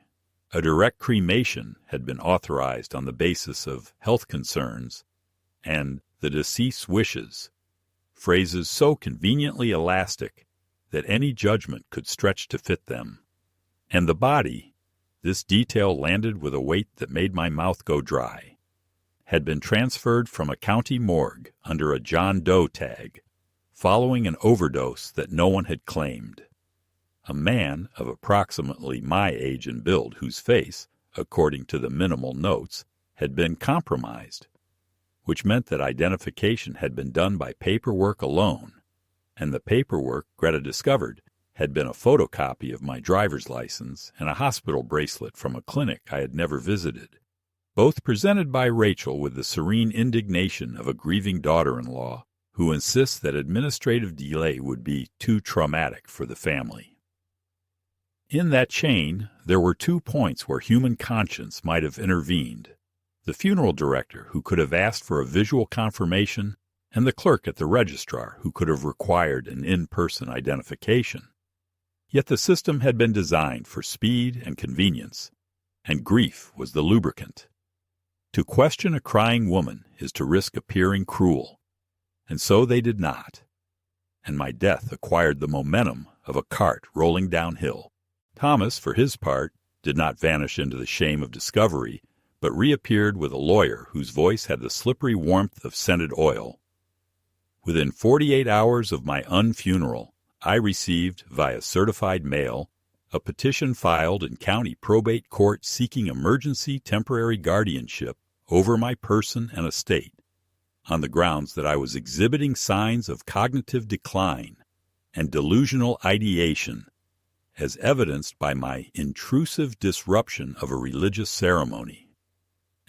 A direct cremation had been authorized on the basis of health concerns and the deceased's wishes, phrases so conveniently elastic that any judgment could stretch to fit them. And the body, this detail landed with a weight that made my mouth go dry, had been transferred from a county morgue under a John Doe tag, following an overdose that no one had claimed. A man of approximately my age and build whose face, according to the minimal notes, had been compromised, which meant that identification had been done by paperwork alone, and the paperwork, Greta discovered, had been a photocopy of my driver's license and a hospital bracelet from a clinic I had never visited, both presented by Rachel with the serene indignation of a grieving daughter-in-law who insists that administrative delay would be too traumatic for the family. In that chain, there were 2 points where human conscience might have intervened: the funeral director, who could have asked for a visual confirmation, and the clerk at the registrar, who could have required an in-person identification. Yet the system had been designed for speed and convenience, and grief was the lubricant. To question a crying woman is to risk appearing cruel, and so they did not, and my death acquired the momentum of a cart rolling downhill. Thomas, for his part, did not vanish into the shame of discovery, but reappeared with a lawyer whose voice had the slippery warmth of scented oil. Within 48 hours of my unfuneral, I received, via certified mail, a petition filed in county probate court seeking emergency temporary guardianship over my person and estate, on the grounds that I was exhibiting signs of cognitive decline and delusional ideation, as evidenced by my intrusive disruption of a religious ceremony,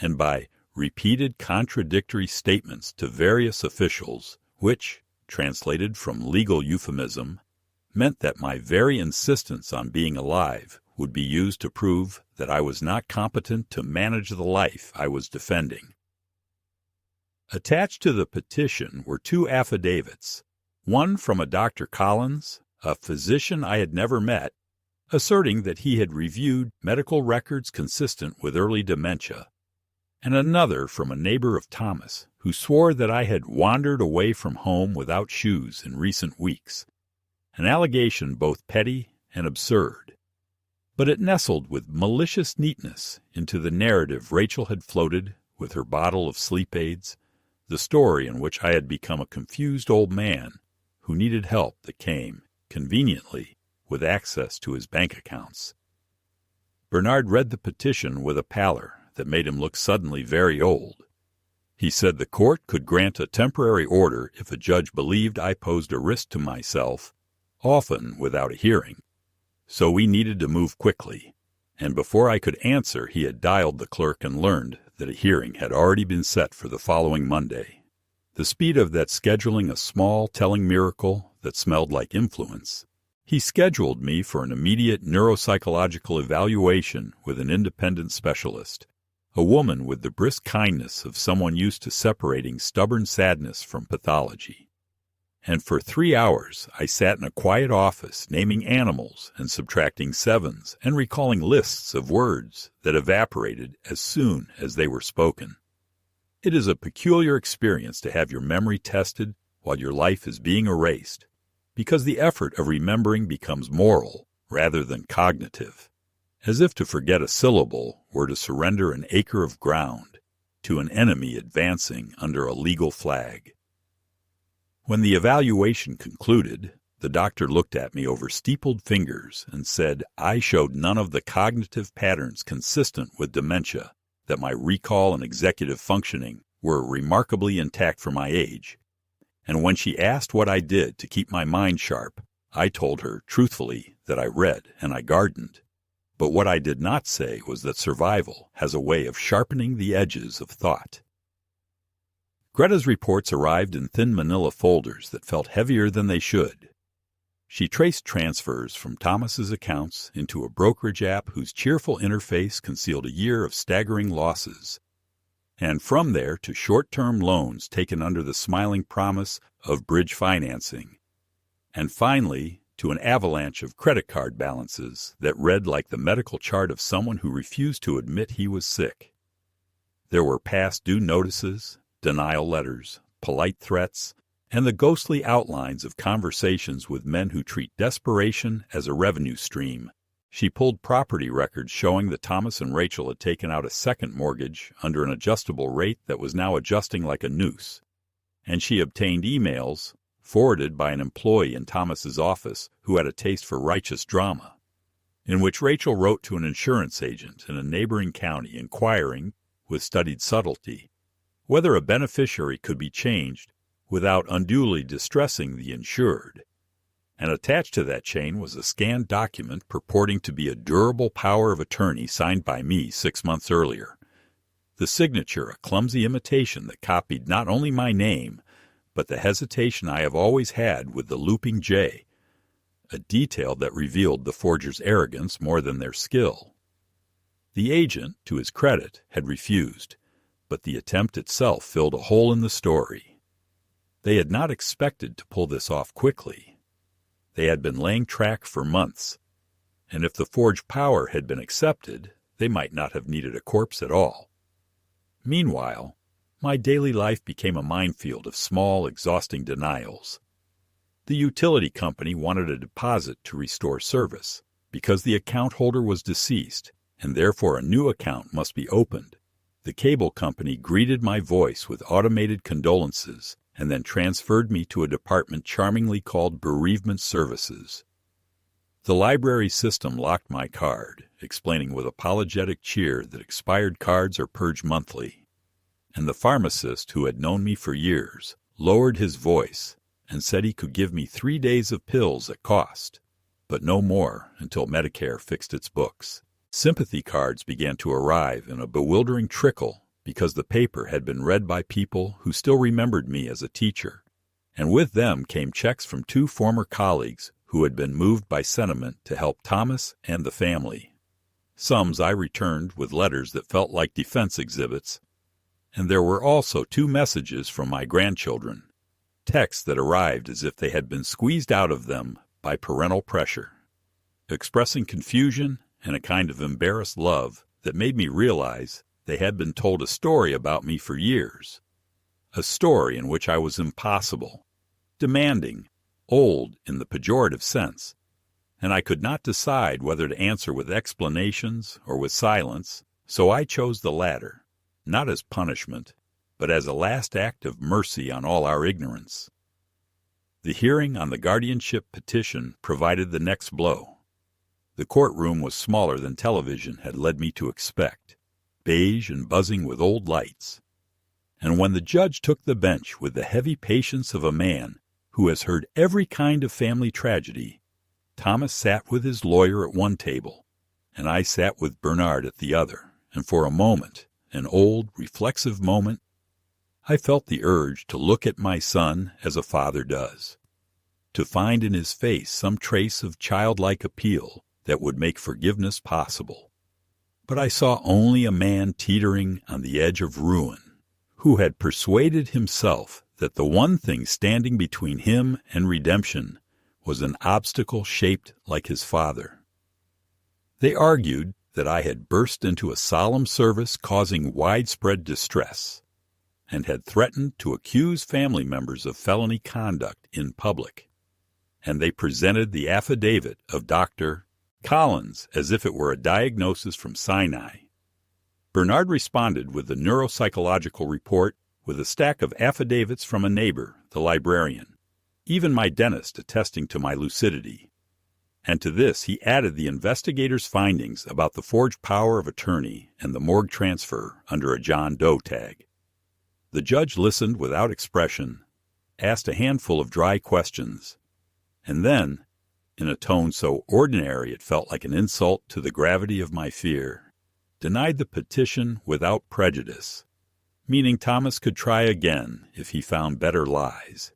and by repeated contradictory statements to various officials, which, translated from legal euphemism, meant that my very insistence on being alive would be used to prove that I was not competent to manage the life I was defending. Attached to the petition were 2 affidavits, one from a Dr. Collins, a physician I had never met, asserting that he had reviewed medical records consistent with early dementia, and another from a neighbor of Thomas, who swore that I had wandered away from home without shoes in recent weeks, an allegation both petty and absurd. But it nestled with malicious neatness into the narrative Rachel had floated with her bottle of sleep aids, the story in which I had become a confused old man who needed help that came, conveniently, with access to his bank accounts. Bernard read the petition with a pallor that made him look suddenly very old. He said the court could grant a temporary order if a judge believed I posed a risk to myself, often without a hearing. So we needed to move quickly, and before I could answer he had dialed the clerk and learned that a hearing had already been set for the following Monday. The speed of that scheduling a small telling miracle that smelled like influence, he scheduled me for an immediate neuropsychological evaluation with an independent specialist, a woman with the brisk kindness of someone used to separating stubborn sadness from pathology. And for 3 hours I sat in a quiet office naming animals and subtracting sevens and recalling lists of words that evaporated as soon as they were spoken. It is a peculiar experience to have your memory tested while your life is being erased, because the effort of remembering becomes moral rather than cognitive, as if to forget a syllable were to surrender an acre of ground to an enemy advancing under a legal flag. When the evaluation concluded, the doctor looked at me over steepled fingers and said I showed none of the cognitive patterns consistent with dementia, that my recall and executive functioning were remarkably intact for my age. And when she asked what I did to keep my mind sharp, I told her truthfully that I read and I gardened. But what I did not say was that survival has a way of sharpening the edges of thought. Greta's reports arrived in thin manila folders that felt heavier than they should. She traced transfers from Thomas's accounts into a brokerage app whose cheerful interface concealed a year of staggering losses, and from there to short-term loans taken under the smiling promise of bridge financing, and finally to an avalanche of credit card balances that read like the medical chart of someone who refused to admit he was sick. There were past due notices, denial letters, polite threats, and the ghostly outlines of conversations with men who treat desperation as a revenue stream. She pulled property records showing that Thomas and Rachel had taken out a second mortgage under an adjustable rate that was now adjusting like a noose. And she obtained emails forwarded by an employee in Thomas's office who had a taste for righteous drama, in which Rachel wrote to an insurance agent in a neighboring county inquiring, with studied subtlety, whether a beneficiary could be changed without unduly distressing the insured. And attached to that chain was a scanned document purporting to be a durable power of attorney signed by me 6 months earlier. The signature a clumsy imitation that copied not only my name, but the hesitation I have always had with the looping J, a detail that revealed the forger's arrogance more than their skill. The agent, to his credit, had refused, but the attempt itself filled a hole in the story. They had not expected to pull this off quickly. They had been laying track for months, and if the forged power had been accepted, they might not have needed a corpse at all. Meanwhile, my daily life became a minefield of small, exhausting denials. The utility company wanted a deposit to restore service, because the account holder was deceased, and therefore a new account must be opened. The cable company greeted my voice with automated condolences and then transferred me to a department charmingly called Bereavement Services. The library system locked my card, explaining with apologetic cheer that expired cards are purged monthly. And the pharmacist, who had known me for years, lowered his voice and said he could give me 3 days of pills at cost, but no more until Medicare fixed its books. Sympathy cards began to arrive in a bewildering trickle because the paper had been read by people who still remembered me as a teacher, and with them came checks from 2 former colleagues who had been moved by sentiment to help Thomas and the family. Sums I returned with letters that felt like defense exhibits, and there were also 2 messages from my grandchildren, texts that arrived as if they had been squeezed out of them by parental pressure, expressing confusion and a kind of embarrassed love that made me realize they had been told a story about me for years, a story in which I was impossible, demanding, old in the pejorative sense, and I could not decide whether to answer with explanations or with silence, so I chose the latter, not as punishment, but as a last act of mercy on all our ignorance. The hearing on the guardianship petition provided the next blow. The courtroom was smaller than television had led me to expect, beige and buzzing with old lights. And when the judge took the bench with the heavy patience of a man who has heard every kind of family tragedy, Thomas sat with his lawyer at one table, and I sat with Bernard at the other, and for a moment, an old, reflexive moment, I felt the urge to look at my son as a father does, to find in his face some trace of childlike appeal that would make forgiveness possible. But I saw only a man teetering on the edge of ruin, who had persuaded himself that the one thing standing between him and redemption was an obstacle shaped like his father. They argued that I had burst into a solemn service causing widespread distress, and had threatened to accuse family members of felony conduct in public, and they presented the affidavit of Dr. Collins as if it were a diagnosis from Sinai. Bernard responded with the neuropsychological report with a stack of affidavits from a neighbor, the librarian, even my dentist attesting to my lucidity. And to this he added the investigator's findings about the forged power of attorney and the morgue transfer under a John Doe tag. The judge listened without expression, asked a handful of dry questions, and then, in a tone so ordinary it felt like an insult to the gravity of my fear, denied the petition without prejudice, meaning Thomas could try again if he found better lies.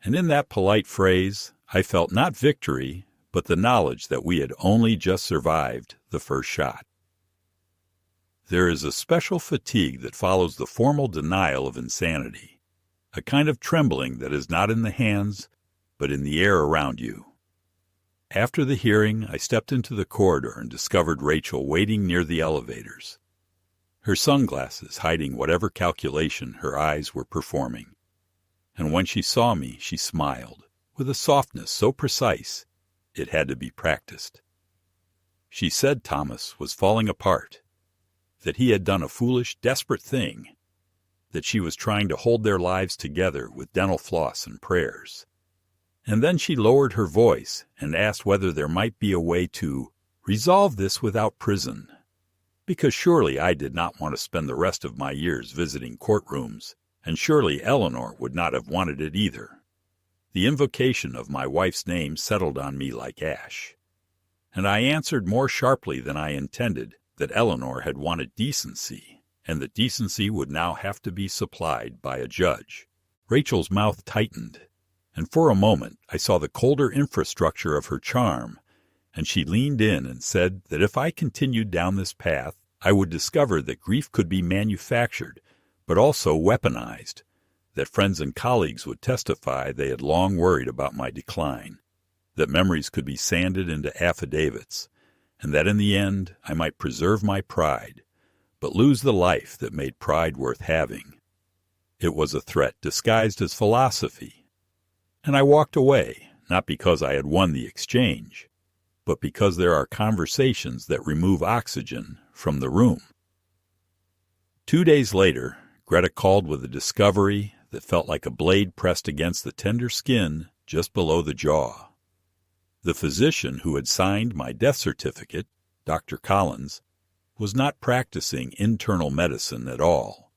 And in that polite phrase, I felt not victory, but the knowledge that we had only just survived the first shot. There is a special fatigue that follows the formal denial of insanity, a kind of trembling that is not in the hands, but in the air around you. After the hearing, I stepped into the corridor and discovered Rachel waiting near the elevators, her sunglasses hiding whatever calculation her eyes were performing. And when she saw me, she smiled, with a softness so precise it had to be practiced. She said Thomas was falling apart, that he had done a foolish, desperate thing, that she was trying to hold their lives together with dental floss and prayers. And then she lowered her voice and asked whether there might be a way to resolve this without prison, because surely I did not want to spend the rest of my years visiting courtrooms, and surely Eleanor would not have wanted it either. The invocation of my wife's name settled on me like ash, and I answered more sharply than I intended that Eleanor had wanted decency, and that decency would now have to be supplied by a judge. Rachel's mouth tightened, and for a moment I saw the colder infrastructure of her charm, and she leaned in and said that if I continued down this path, I would discover that grief could be manufactured, but also weaponized, that friends and colleagues would testify they had long worried about my decline, that memories could be sanded into affidavits, and that in the end I might preserve my pride, but lose the life that made pride worth having. It was a threat disguised as philosophy, and I walked away, not because I had won the exchange, but because there are conversations that remove oxygen from the room. 2 days later, Greta called with a discovery that felt like a blade pressed against the tender skin just below the jaw. The physician who had signed my death certificate, Dr. Collins, was not practicing internal medicine at all,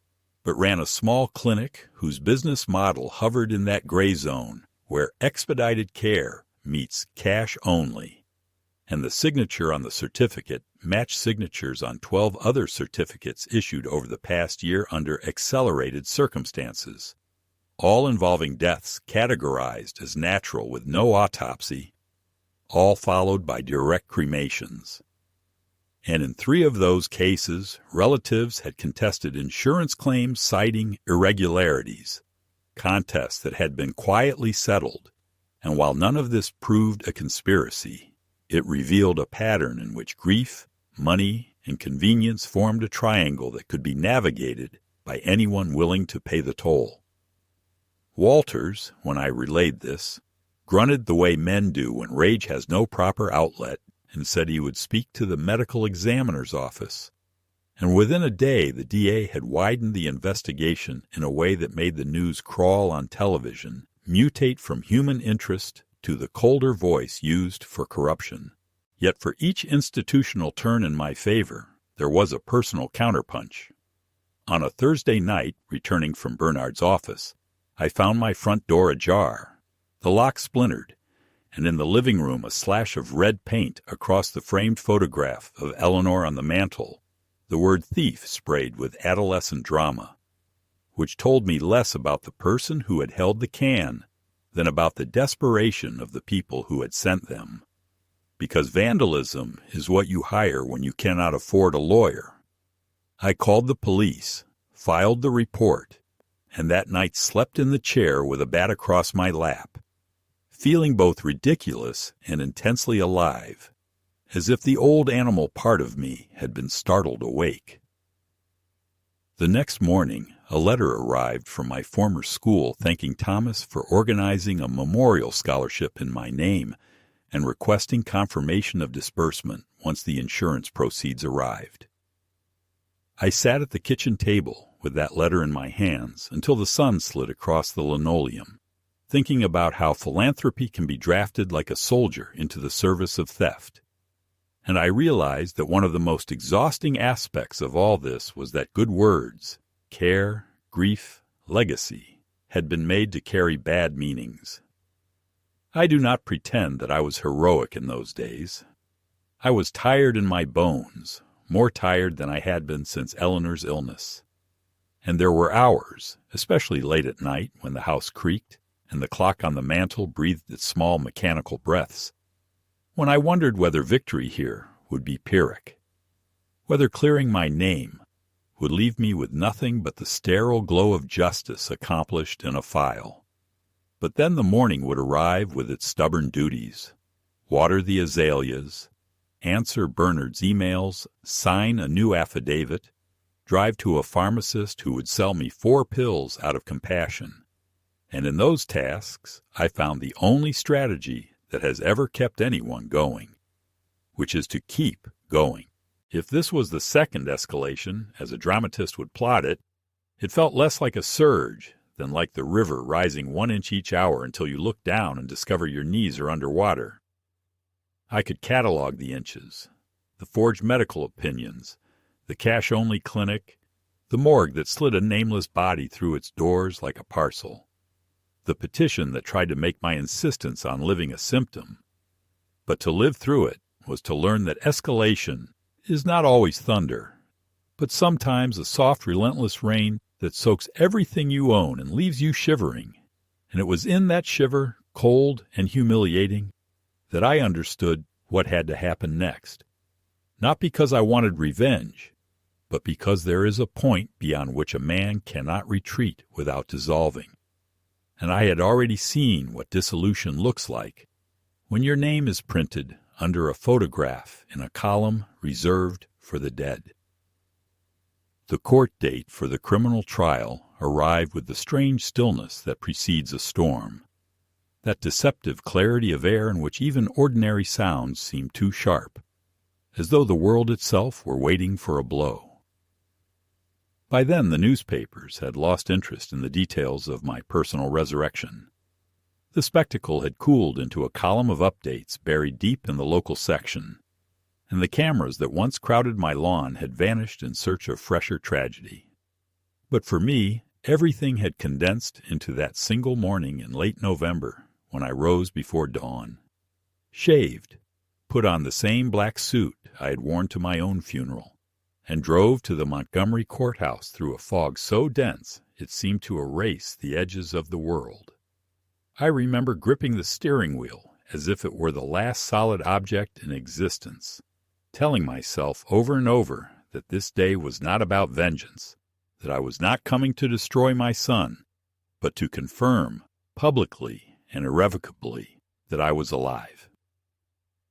but ran a small clinic whose business model hovered in that gray zone where expedited care meets cash only, and the signature on the certificate matched signatures on 12 other certificates issued over the past year under accelerated circumstances, all involving deaths categorized as natural with no autopsy, all followed by direct cremations. And in 3 of those cases, relatives had contested insurance claims citing irregularities, contests that had been quietly settled, and while none of this proved a conspiracy, it revealed a pattern in which grief, money, and convenience formed a triangle that could be navigated by anyone willing to pay the toll. Walters, when I relayed this, grunted the way men do when rage has no proper outlet and said he would speak to the medical examiner's office. And within a day the DA had widened the investigation in a way that made the news crawl on television, mutate from human interest to the colder voice used for corruption. Yet for each institutional turn in my favor, there was a personal counterpunch. On a Thursday night, returning from Bernard's office, I found my front door ajar, the lock splintered, and in the living room a slash of red paint across the framed photograph of Eleanor on the mantel, the word thief sprayed with adolescent drama, which told me less about the person who had held the can than about the desperation of the people who had sent them. Because vandalism is what you hire when you cannot afford a lawyer. I called the police, filed the report, and that night slept in the chair with a bat across my lap, feeling both ridiculous and intensely alive, as if the old animal part of me had been startled awake. The next morning, a letter arrived from my former school thanking Thomas for organizing a memorial scholarship in my name and requesting confirmation of disbursement once the insurance proceeds arrived. I sat at the kitchen table with that letter in my hands until the sun slid across the linoleum, thinking about how philanthropy can be drafted like a soldier into the service of theft. And I realized that one of the most exhausting aspects of all this was that good words, care, grief, legacy, had been made to carry bad meanings. I do not pretend that I was heroic in those days. I was tired in my bones, more tired than I had been since Eleanor's illness. And there were hours, especially late at night when the house creaked and the clock on the mantel breathed its small mechanical breaths, when I wondered whether victory here would be Pyrrhic, whether clearing my name would leave me with nothing but the sterile glow of justice accomplished in a file. But then the morning would arrive with its stubborn duties: water the azaleas, answer Bernard's emails, sign a new affidavit, drive to a pharmacist who would sell me 4 pills out of compassion. And in those tasks, I found the only strategy that has ever kept anyone going, which is to keep going. If this was the second escalation, as a dramatist would plot it, it felt less like a surge than like the river rising 1 inch each hour until you look down and discover your knees are underwater. I could catalog the inches, the forged medical opinions, the cash-only clinic, the morgue that slid a nameless body through its doors like a parcel, the petition that tried to make my insistence on living a symptom. But to live through it was to learn that escalation is not always thunder, but sometimes a soft, relentless rain that soaks everything you own and leaves you shivering. And it was in that shiver, cold and humiliating, that I understood what had to happen next. Not because I wanted revenge, but because there is a point beyond which a man cannot retreat without dissolving. And I had already seen what dissolution looks like when your name is printed under a photograph in a column reserved for the dead. The court date for the criminal trial arrived with the strange stillness that precedes a storm, that deceptive clarity of air in which even ordinary sounds seem too sharp, as though the world itself were waiting for a blow. By then the newspapers had lost interest in the details of my personal resurrection. The spectacle had cooled into a column of updates buried deep in the local section, and the cameras that once crowded my lawn had vanished in search of fresher tragedy. But for me, everything had condensed into that single morning in late November when I rose before dawn, shaved, put on the same black suit I had worn to my own funeral, and drove to the Montgomery courthouse through a fog so dense it seemed to erase the edges of the world. I remember gripping the steering wheel as if it were the last solid object in existence, telling myself over and over that this day was not about vengeance, that I was not coming to destroy my son, but to confirm, publicly and irrevocably, that I was alive.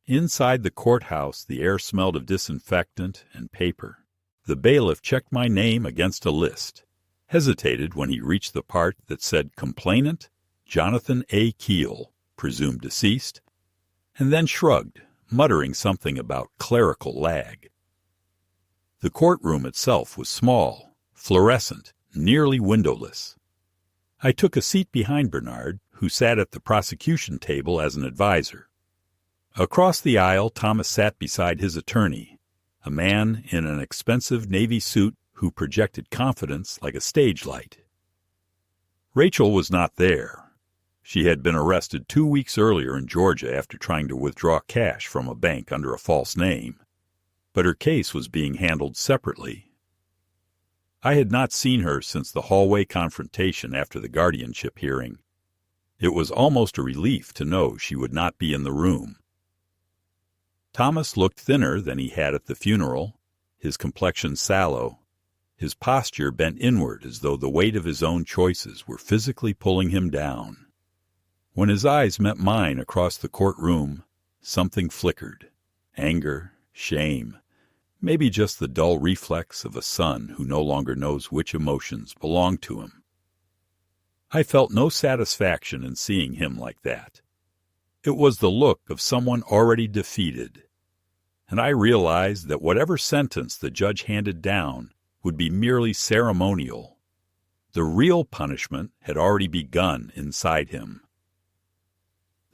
Inside the courthouse the air smelled of disinfectant and paper. The bailiff checked my name against a list, hesitated when he reached the part that said Complainant Jonathan A. Keel, presumed deceased, and then shrugged, muttering something about clerical lag. The courtroom itself was small, fluorescent, nearly windowless. I took a seat behind Bernard, who sat at the prosecution table as an advisor. Across the aisle, Thomas sat beside his attorney, a man in an expensive navy suit who projected confidence like a stage light. Rachel was not there. She had been arrested 2 weeks earlier in Georgia after trying to withdraw cash from a bank under a false name, but her case was being handled separately. I had not seen her since the hallway confrontation after the guardianship hearing. It was almost a relief to know she would not be in the room. Thomas looked thinner than he had at the funeral, his complexion sallow, his posture bent inward as though the weight of his own choices were physically pulling him down. When his eyes met mine across the courtroom, something flickered. Anger, shame, maybe just the dull reflex of a son who no longer knows which emotions belong to him. I felt no satisfaction in seeing him like that. It was the look of someone already defeated, and I realized that whatever sentence the judge handed down would be merely ceremonial. The real punishment had already begun inside him.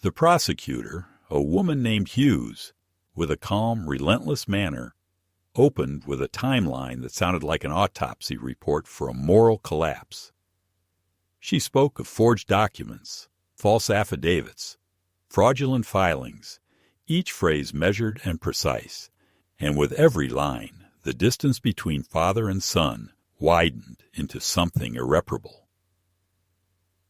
The prosecutor, a woman named Hughes, with a calm, relentless manner, opened with a timeline that sounded like an autopsy report for a moral collapse. She spoke of forged documents, false affidavits, fraudulent filings, each phrase measured and precise, and with every line, the distance between father and son widened into something irreparable.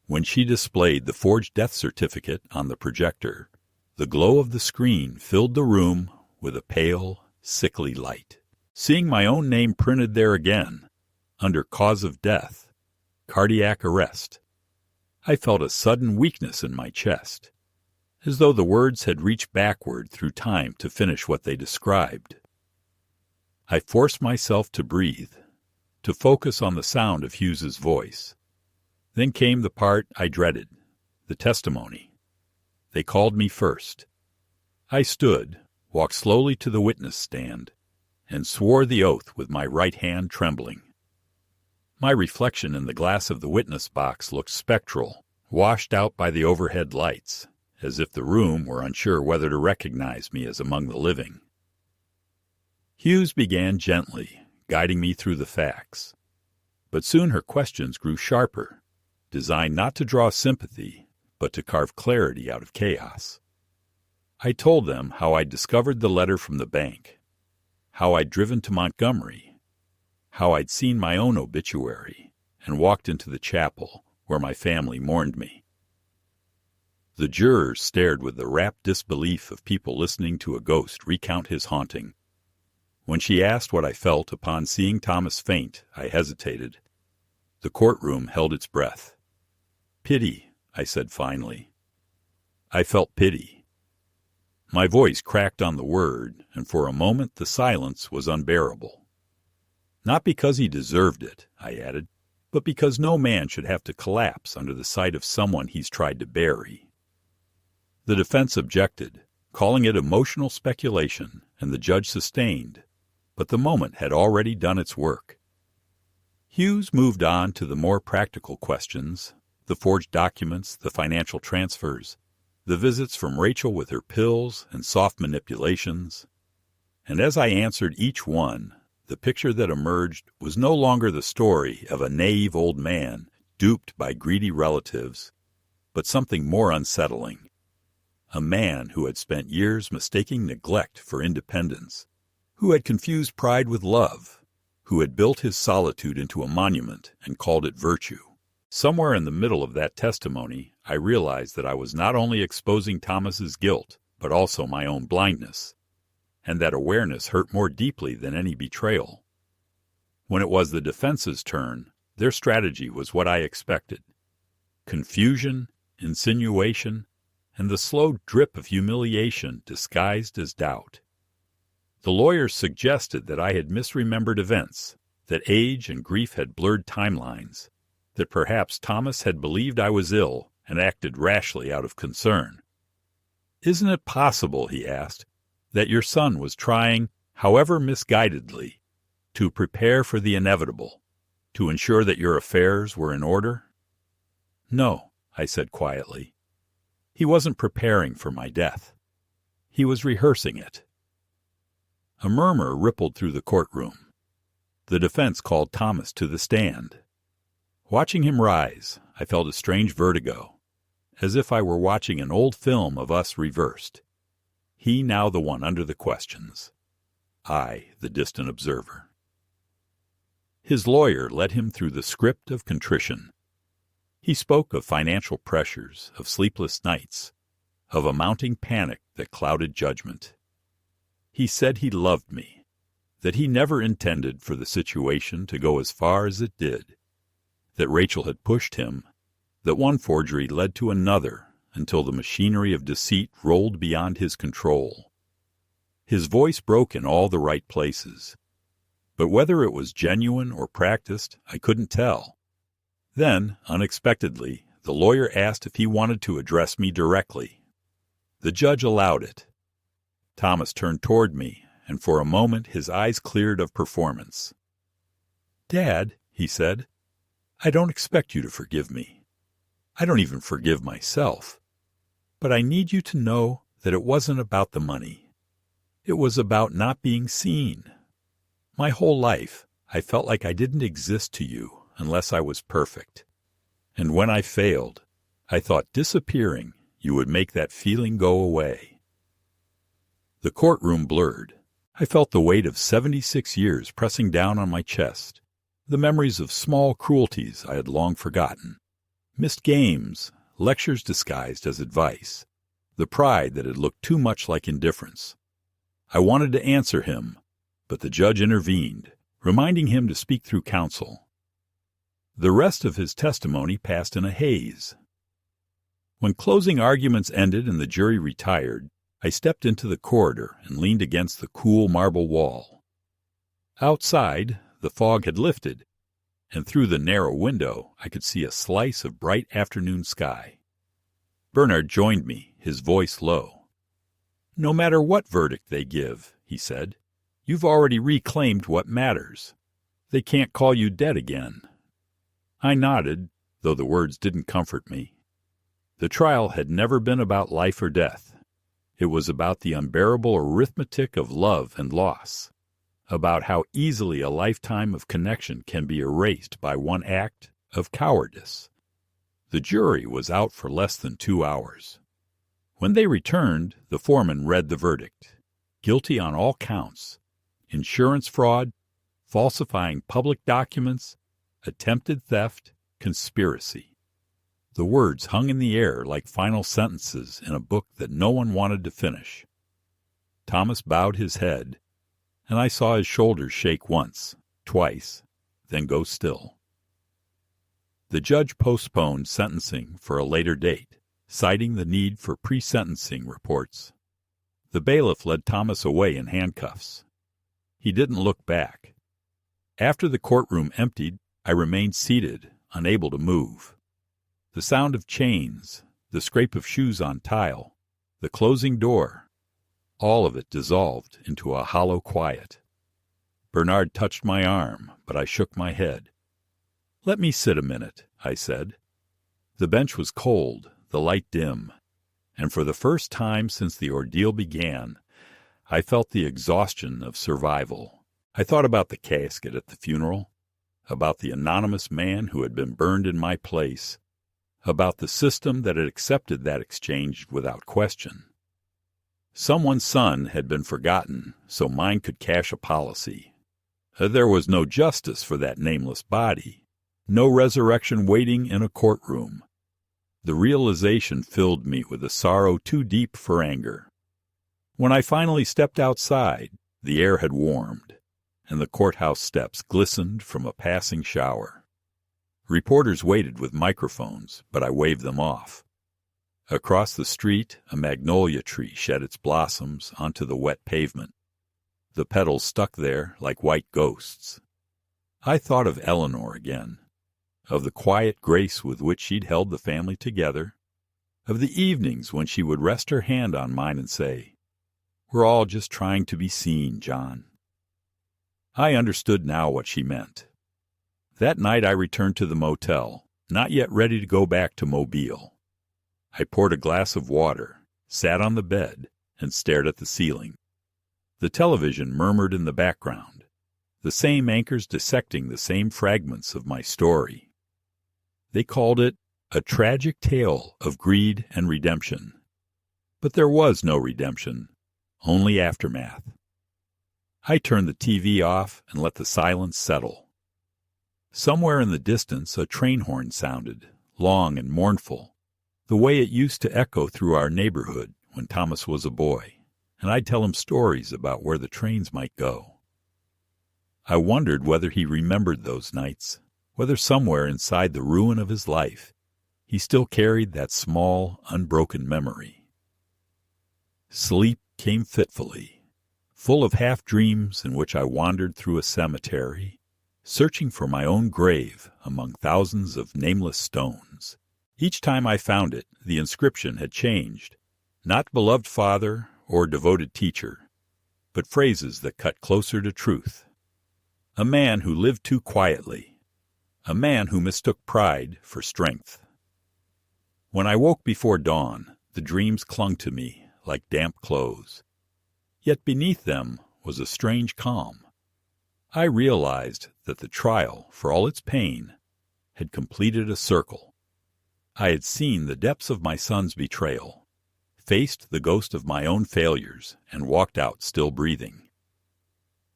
When she displayed the forged death certificate on the projector, the glow of the screen filled the room with a pale, sickly light. Seeing my own name printed there again, under cause of death, cardiac arrest, I felt a sudden weakness in my chest, as though the words had reached backward through time to finish what they described. I forced myself to breathe, to focus on the sound of Hughes's voice. Then came the part I dreaded, the testimony. They called me first. I stood, walked slowly to the witness stand, and swore the oath with my right hand trembling. My reflection in the glass of the witness box looked spectral, washed out by the overhead lights, as if the room were unsure whether to recognize me as among the living. Hughes began gently, guiding me through the facts. But soon her questions grew sharper, designed not to draw sympathy, but to carve clarity out of chaos. I told them how I'd discovered the letter from the bank, how I'd driven to Montgomery, how I'd seen my own obituary, and walked into the chapel where my family mourned me. The jurors stared with the rapt disbelief of people listening to a ghost recount his haunting. When she asked what I felt upon seeing Thomas faint, I hesitated. The courtroom held its breath. "Pity," I said finally. I felt pity. My voice cracked on the word, and for a moment the silence was unbearable. "Not because he deserved it," I added, "but because no man should have to collapse under the sight of someone he's tried to bury." The defense objected, calling it emotional speculation, and the judge sustained, but the moment had already done its work. Hughes moved on to the more practical questions, the forged documents, the financial transfers, the visits from Rachel with her pills and soft manipulations. And as I answered each one, the picture that emerged was no longer the story of a naive old man duped by greedy relatives, but something more unsettling. A man who had spent years mistaking neglect for independence, who had confused pride with love, who had built his solitude into a monument and called it virtue. Somewhere in the middle of that testimony, I realized that I was not only exposing Thomas's guilt, but also my own blindness, and that awareness hurt more deeply than any betrayal. When it was the defense's turn, their strategy was what I expected. Confusion, insinuation, and the slow drip of humiliation disguised as doubt. The lawyers suggested that I had misremembered events, that age and grief had blurred timelines, that perhaps Thomas had believed I was ill and acted rashly out of concern. "Isn't it possible," he asked, "that your son was trying, however misguidedly, to prepare for the inevitable, to ensure that your affairs were in order?" "No," I said quietly. "He wasn't preparing for my death. He was rehearsing it." A murmur rippled through the courtroom. The defense called Thomas to the stand. Watching him rise, I felt a strange vertigo, as if I were watching an old film of us reversed. He now the one under the questions, I the distant observer. His lawyer led him through the script of contrition. He spoke of financial pressures, of sleepless nights, of a mounting panic that clouded judgment. He said he loved me, that he never intended for the situation to go as far as it did, that Rachel had pushed him, that one forgery led to another until the machinery of deceit rolled beyond his control. His voice broke in all the right places, but whether it was genuine or practiced, I couldn't tell. Then, unexpectedly, the lawyer asked if he wanted to address me directly. The judge allowed it. Thomas turned toward me, and for a moment his eyes cleared of performance. "Dad," he said, "I don't expect you to forgive me. I don't even forgive myself. But I need you to know that it wasn't about the money. It was about not being seen. My whole life, I felt like I didn't exist to you unless I was perfect. And when I failed, I thought disappearing, you would make that feeling go away." The courtroom blurred. I felt the weight of 76 years pressing down on my chest, the memories of small cruelties I had long forgotten, missed games, lectures disguised as advice, the pride that had looked too much like indifference. I wanted to answer him, but the judge intervened, reminding him to speak through counsel. The rest of his testimony passed in a haze. When closing arguments ended and the jury retired, I stepped into the corridor and leaned against the cool marble wall. Outside, the fog had lifted, and through the narrow window I could see a slice of bright afternoon sky. Bernard joined me, his voice low. "No matter what verdict they give," he said, "you've already reclaimed what matters. They can't call you dead again." I nodded, though the words didn't comfort me. The trial had never been about life or death. It was about the unbearable arithmetic of love and loss, about how easily a lifetime of connection can be erased by one act of cowardice. The jury was out for less than 2 hours. When they returned, the foreman read the verdict. Guilty on all counts: insurance fraud, falsifying public documents, attempted theft, conspiracy. The words hung in the air like final sentences in a book that no one wanted to finish. Thomas bowed his head, and I saw his shoulders shake once, twice, then go still. The judge postponed sentencing for a later date, citing the need for pre-sentencing reports. The bailiff led Thomas away in handcuffs. He didn't look back. After the courtroom emptied, I remained seated, unable to move. The sound of chains, the scrape of shoes on tile, the closing door, all of it dissolved into a hollow quiet. Bernard touched my arm, but I shook my head. "Let me sit a minute," I said. The bench was cold, the light dim, and for the first time since the ordeal began, I felt the exhaustion of survival. I thought about the casket at the funeral, about the anonymous man who had been burned in my place, about the system that had accepted that exchange without question. Someone's son had been forgotten, so mine could cash a policy. There was no justice for that nameless body, no resurrection waiting in a courtroom. The realization filled me with a sorrow too deep for anger. When I finally stepped outside, the air had warmed, and the courthouse steps glistened from a passing shower. Reporters waited with microphones, but I waved them off. Across the street, a magnolia tree shed its blossoms onto the wet pavement. The petals stuck there like white ghosts. I thought of Eleanor again, of the quiet grace with which she'd held the family together, of the evenings when she would rest her hand on mine and say, "We're all just trying to be seen, John." I understood now what she meant. That night I returned to the motel, not yet ready to go back to Mobile. I poured a glass of water, sat on the bed, and stared at the ceiling. The television murmured in the background, the same anchors dissecting the same fragments of my story. They called it a tragic tale of greed and redemption. But there was no redemption, only aftermath. I turned the TV off and let the silence settle. Somewhere in the distance a train horn sounded, long and mournful, the way it used to echo through our neighborhood when Thomas was a boy, and I'd tell him stories about where the trains might go. I wondered whether he remembered those nights, whether somewhere inside the ruin of his life he still carried that small, unbroken memory. Sleep came fitfully, full of half-dreams in which I wandered through a cemetery, searching for my own grave among thousands of nameless stones. Each time I found it, the inscription had changed, not beloved father or devoted teacher, but phrases that cut closer to truth. A man who lived too quietly, a man who mistook pride for strength. When I woke before dawn, the dreams clung to me like damp clothes. Yet beneath them was a strange calm. I realized that the trial, for all its pain, had completed a circle. I had seen the depths of my son's betrayal, faced the ghost of my own failures, and walked out still breathing.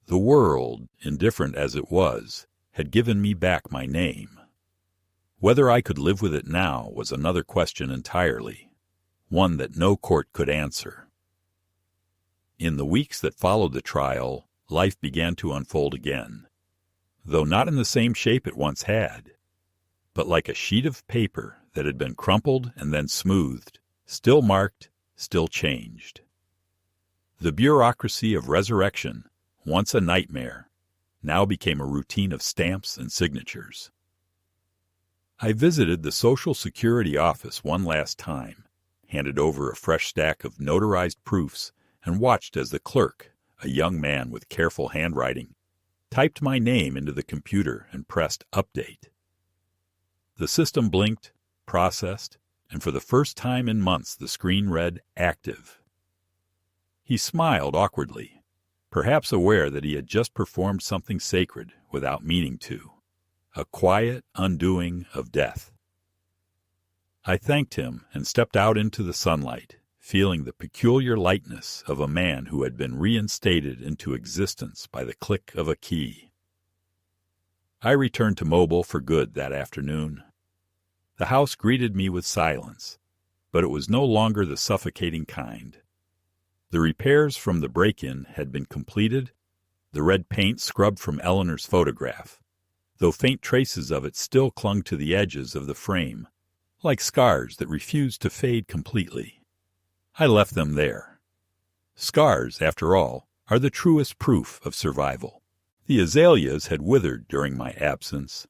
The world, indifferent as it was, had given me back my name. Whether I could live with it now was another question entirely, one that no court could answer. In the weeks that followed the trial, life began to unfold again, though not in the same shape it once had, but like a sheet of paper that had been crumpled and then smoothed, still marked, still changed. The bureaucracy of resurrection, once a nightmare, now became a routine of stamps and signatures. I visited the Social Security office one last time, handed over a fresh stack of notarized proofs, and watched as the clerk, a young man with careful handwriting, typed my name into the computer and pressed Update. The system blinked, processed, and for the first time in months the screen read Active. He smiled awkwardly, perhaps aware that he had just performed something sacred without meaning to, a quiet undoing of death. I thanked him and stepped out into the sunlight, feeling the peculiar lightness of a man who had been reinstated into existence by the click of a key. I returned to Mobile for good that afternoon. The house greeted me with silence, but it was no longer the suffocating kind. The repairs from the break-in had been completed, the red paint scrubbed from Eleanor's photograph, though faint traces of it still clung to the edges of the frame, like scars that refused to fade completely. I left them there. Scars, after all, are the truest proof of survival. The azaleas had withered during my absence,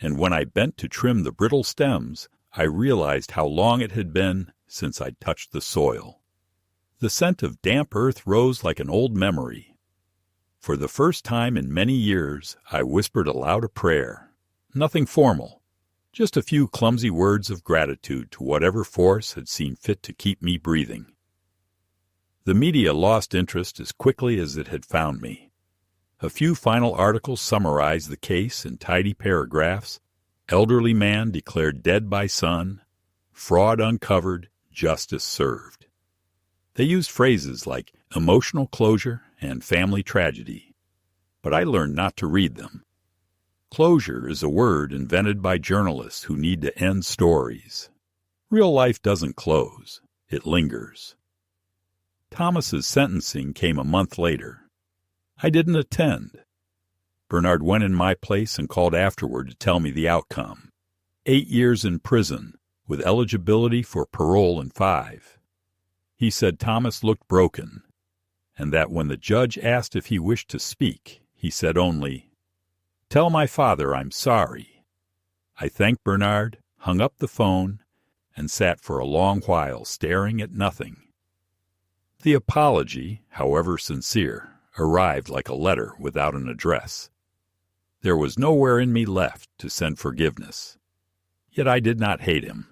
and when I bent to trim the brittle stems, I realized how long it had been since I'd touched the soil. The scent of damp earth rose like an old memory. For the first time in many years, I whispered aloud a prayer. Nothing formal, just a few clumsy words of gratitude to whatever force had seen fit to keep me breathing. The media lost interest as quickly as it had found me. A few final articles summarized the case in tidy paragraphs. Elderly man declared dead by son. Fraud uncovered. Justice served. They used phrases like emotional closure and family tragedy, but I learned not to read them. Closure is a word invented by journalists who need to end stories. Real life doesn't close. It lingers. Thomas's sentencing came a month later. I didn't attend. Bernard went in my place and called afterward to tell me the outcome. 8 years in prison, with eligibility for parole in 5. He said Thomas looked broken, and that when the judge asked if he wished to speak, he said only, "Tell my father I'm sorry." I thanked Bernard, hung up the phone, and sat for a long while staring at nothing. The apology, however sincere, arrived like a letter without an address. There was nowhere in me left to send forgiveness. Yet I did not hate him.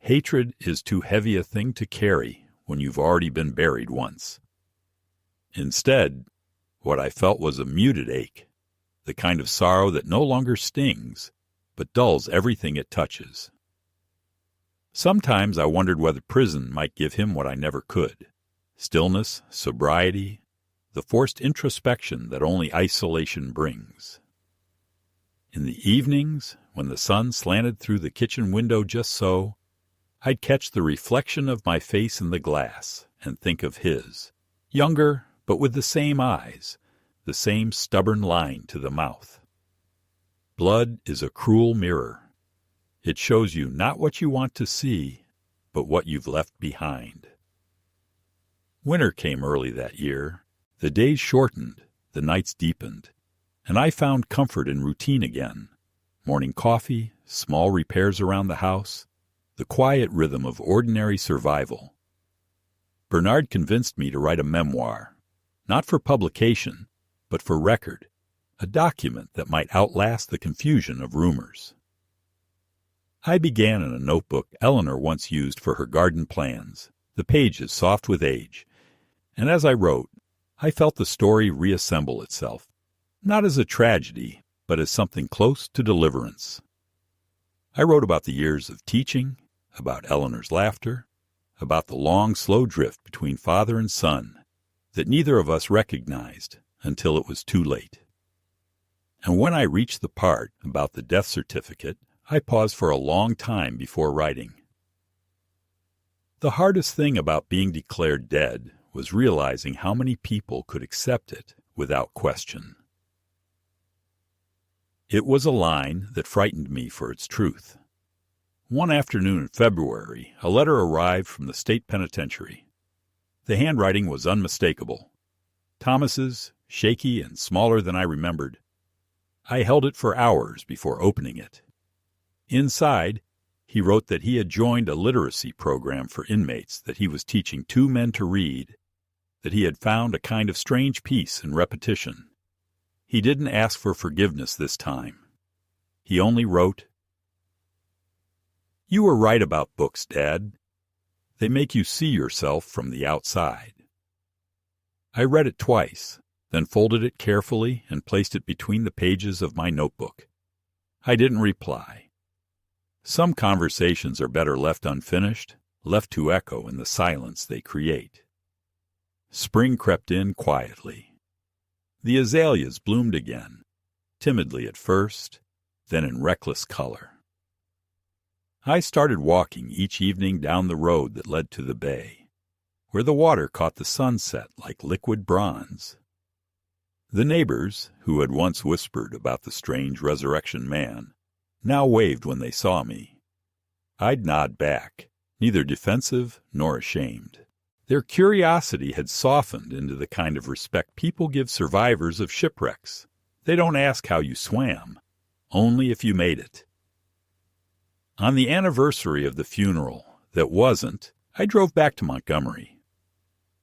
Hatred is too heavy a thing to carry when you've already been buried once. Instead, what I felt was a muted ache, the kind of sorrow that no longer stings, but dulls everything it touches. Sometimes I wondered whether prison might give him what I never could: stillness, sobriety, the forced introspection that only isolation brings. In the evenings, when the sun slanted through the kitchen window just so, I'd catch the reflection of my face in the glass and think of his, younger but with the same eyes, the same stubborn line to the mouth. Blood is a cruel mirror. It shows you not what you want to see, but what you've left behind. Winter came early that year. The days shortened, the nights deepened, and I found comfort in routine again. Morning coffee, small repairs around the house, the quiet rhythm of ordinary survival. Bernard convinced me to write a memoir, not for publication, but for record, a document that might outlast the confusion of rumors. I began in a notebook Eleanor once used for her garden plans, the pages soft with age, and as I wrote, I felt the story reassemble itself, not as a tragedy, but as something close to deliverance. I wrote about the years of teaching, about Eleanor's laughter, about the long, slow drift between father and son that neither of us recognized until it was too late. And when I reached the part about the death certificate, I paused for a long time before writing. The hardest thing about being declared dead was realizing how many people could accept it without question. It was a line that frightened me for its truth. One afternoon in February, a letter arrived from the state penitentiary. The handwriting was unmistakable. Thomas's, shaky and smaller than I remembered. I held it for hours before opening it. Inside, he wrote that he had joined a literacy program for inmates that he was teaching 2 men to read, that he had found a kind of strange peace in repetition. He didn't ask for forgiveness this time. He only wrote, "You were right about books, Dad. They make you see yourself from the outside." I read it twice, then folded it carefully and placed it between the pages of my notebook. I didn't reply. Some conversations are better left unfinished, left to echo in the silence they create. Spring crept in quietly. The azaleas bloomed again, timidly at first, then in reckless color. I started walking each evening down the road that led to the bay, where the water caught the sunset like liquid bronze. The neighbors, who had once whispered about the strange resurrection man, now waved when they saw me. I'd nod back, neither defensive nor ashamed. Their curiosity had softened into the kind of respect people give survivors of shipwrecks. They don't ask how you swam, only if you made it. On the anniversary of the funeral that wasn't, I drove back to Montgomery.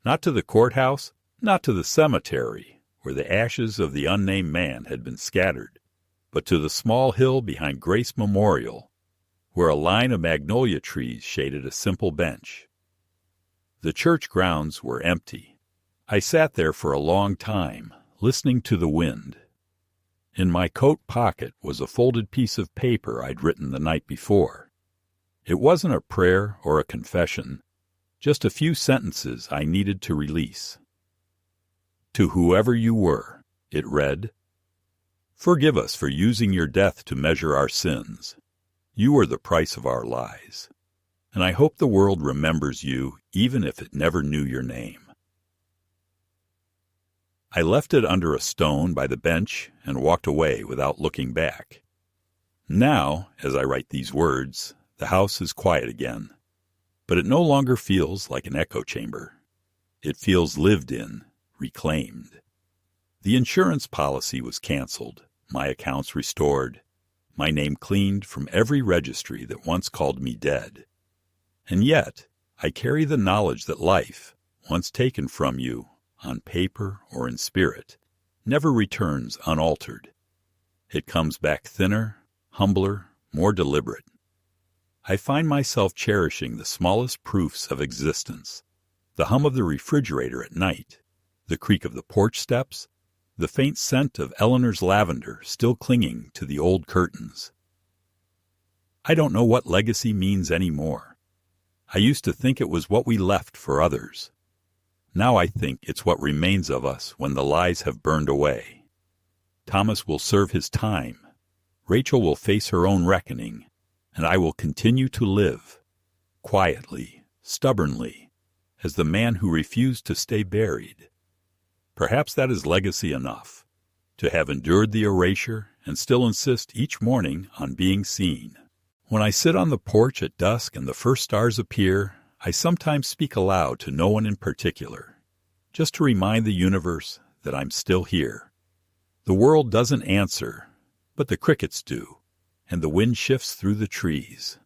Not to the courthouse, not to the cemetery, where the ashes of the unnamed man had been scattered, but to the small hill behind Grace Memorial, where a line of magnolia trees shaded a simple bench. The church grounds were empty. I sat there for a long time, listening to the wind. In my coat pocket was a folded piece of paper I'd written the night before. It wasn't a prayer or a confession, just a few sentences I needed to release. "To whoever you were," it read, "forgive us for using your death to measure our sins. You were the price of our lies. And I hope the world remembers you even if it never knew your name." I left it under a stone by the bench and walked away without looking back. Now, as I write these words, the house is quiet again, but it no longer feels like an echo chamber. It feels lived in, reclaimed. The insurance policy was canceled, my accounts restored, my name cleaned from every registry that once called me dead. And yet, I carry the knowledge that life, once taken from you, on paper or in spirit, never returns unaltered. It comes back thinner, humbler, more deliberate. I find myself cherishing the smallest proofs of existence, the hum of the refrigerator at night, the creak of the porch steps, the faint scent of Eleanor's lavender still clinging to the old curtains. I don't know what legacy means anymore. I used to think it was what we left for others. Now I think it's what remains of us when the lies have burned away. Thomas will serve his time. Rachel will face her own reckoning, and I will continue to live, quietly, stubbornly, as the man who refused to stay buried. Perhaps that is legacy enough, to have endured the erasure and still insist each morning on being seen. When I sit on the porch at dusk and the first stars appear, I sometimes speak aloud to no one in particular, just to remind the universe that I'm still here. The world doesn't answer, but the crickets do, and the wind shifts through the trees.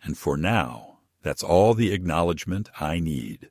And for now, that's all the acknowledgement I need.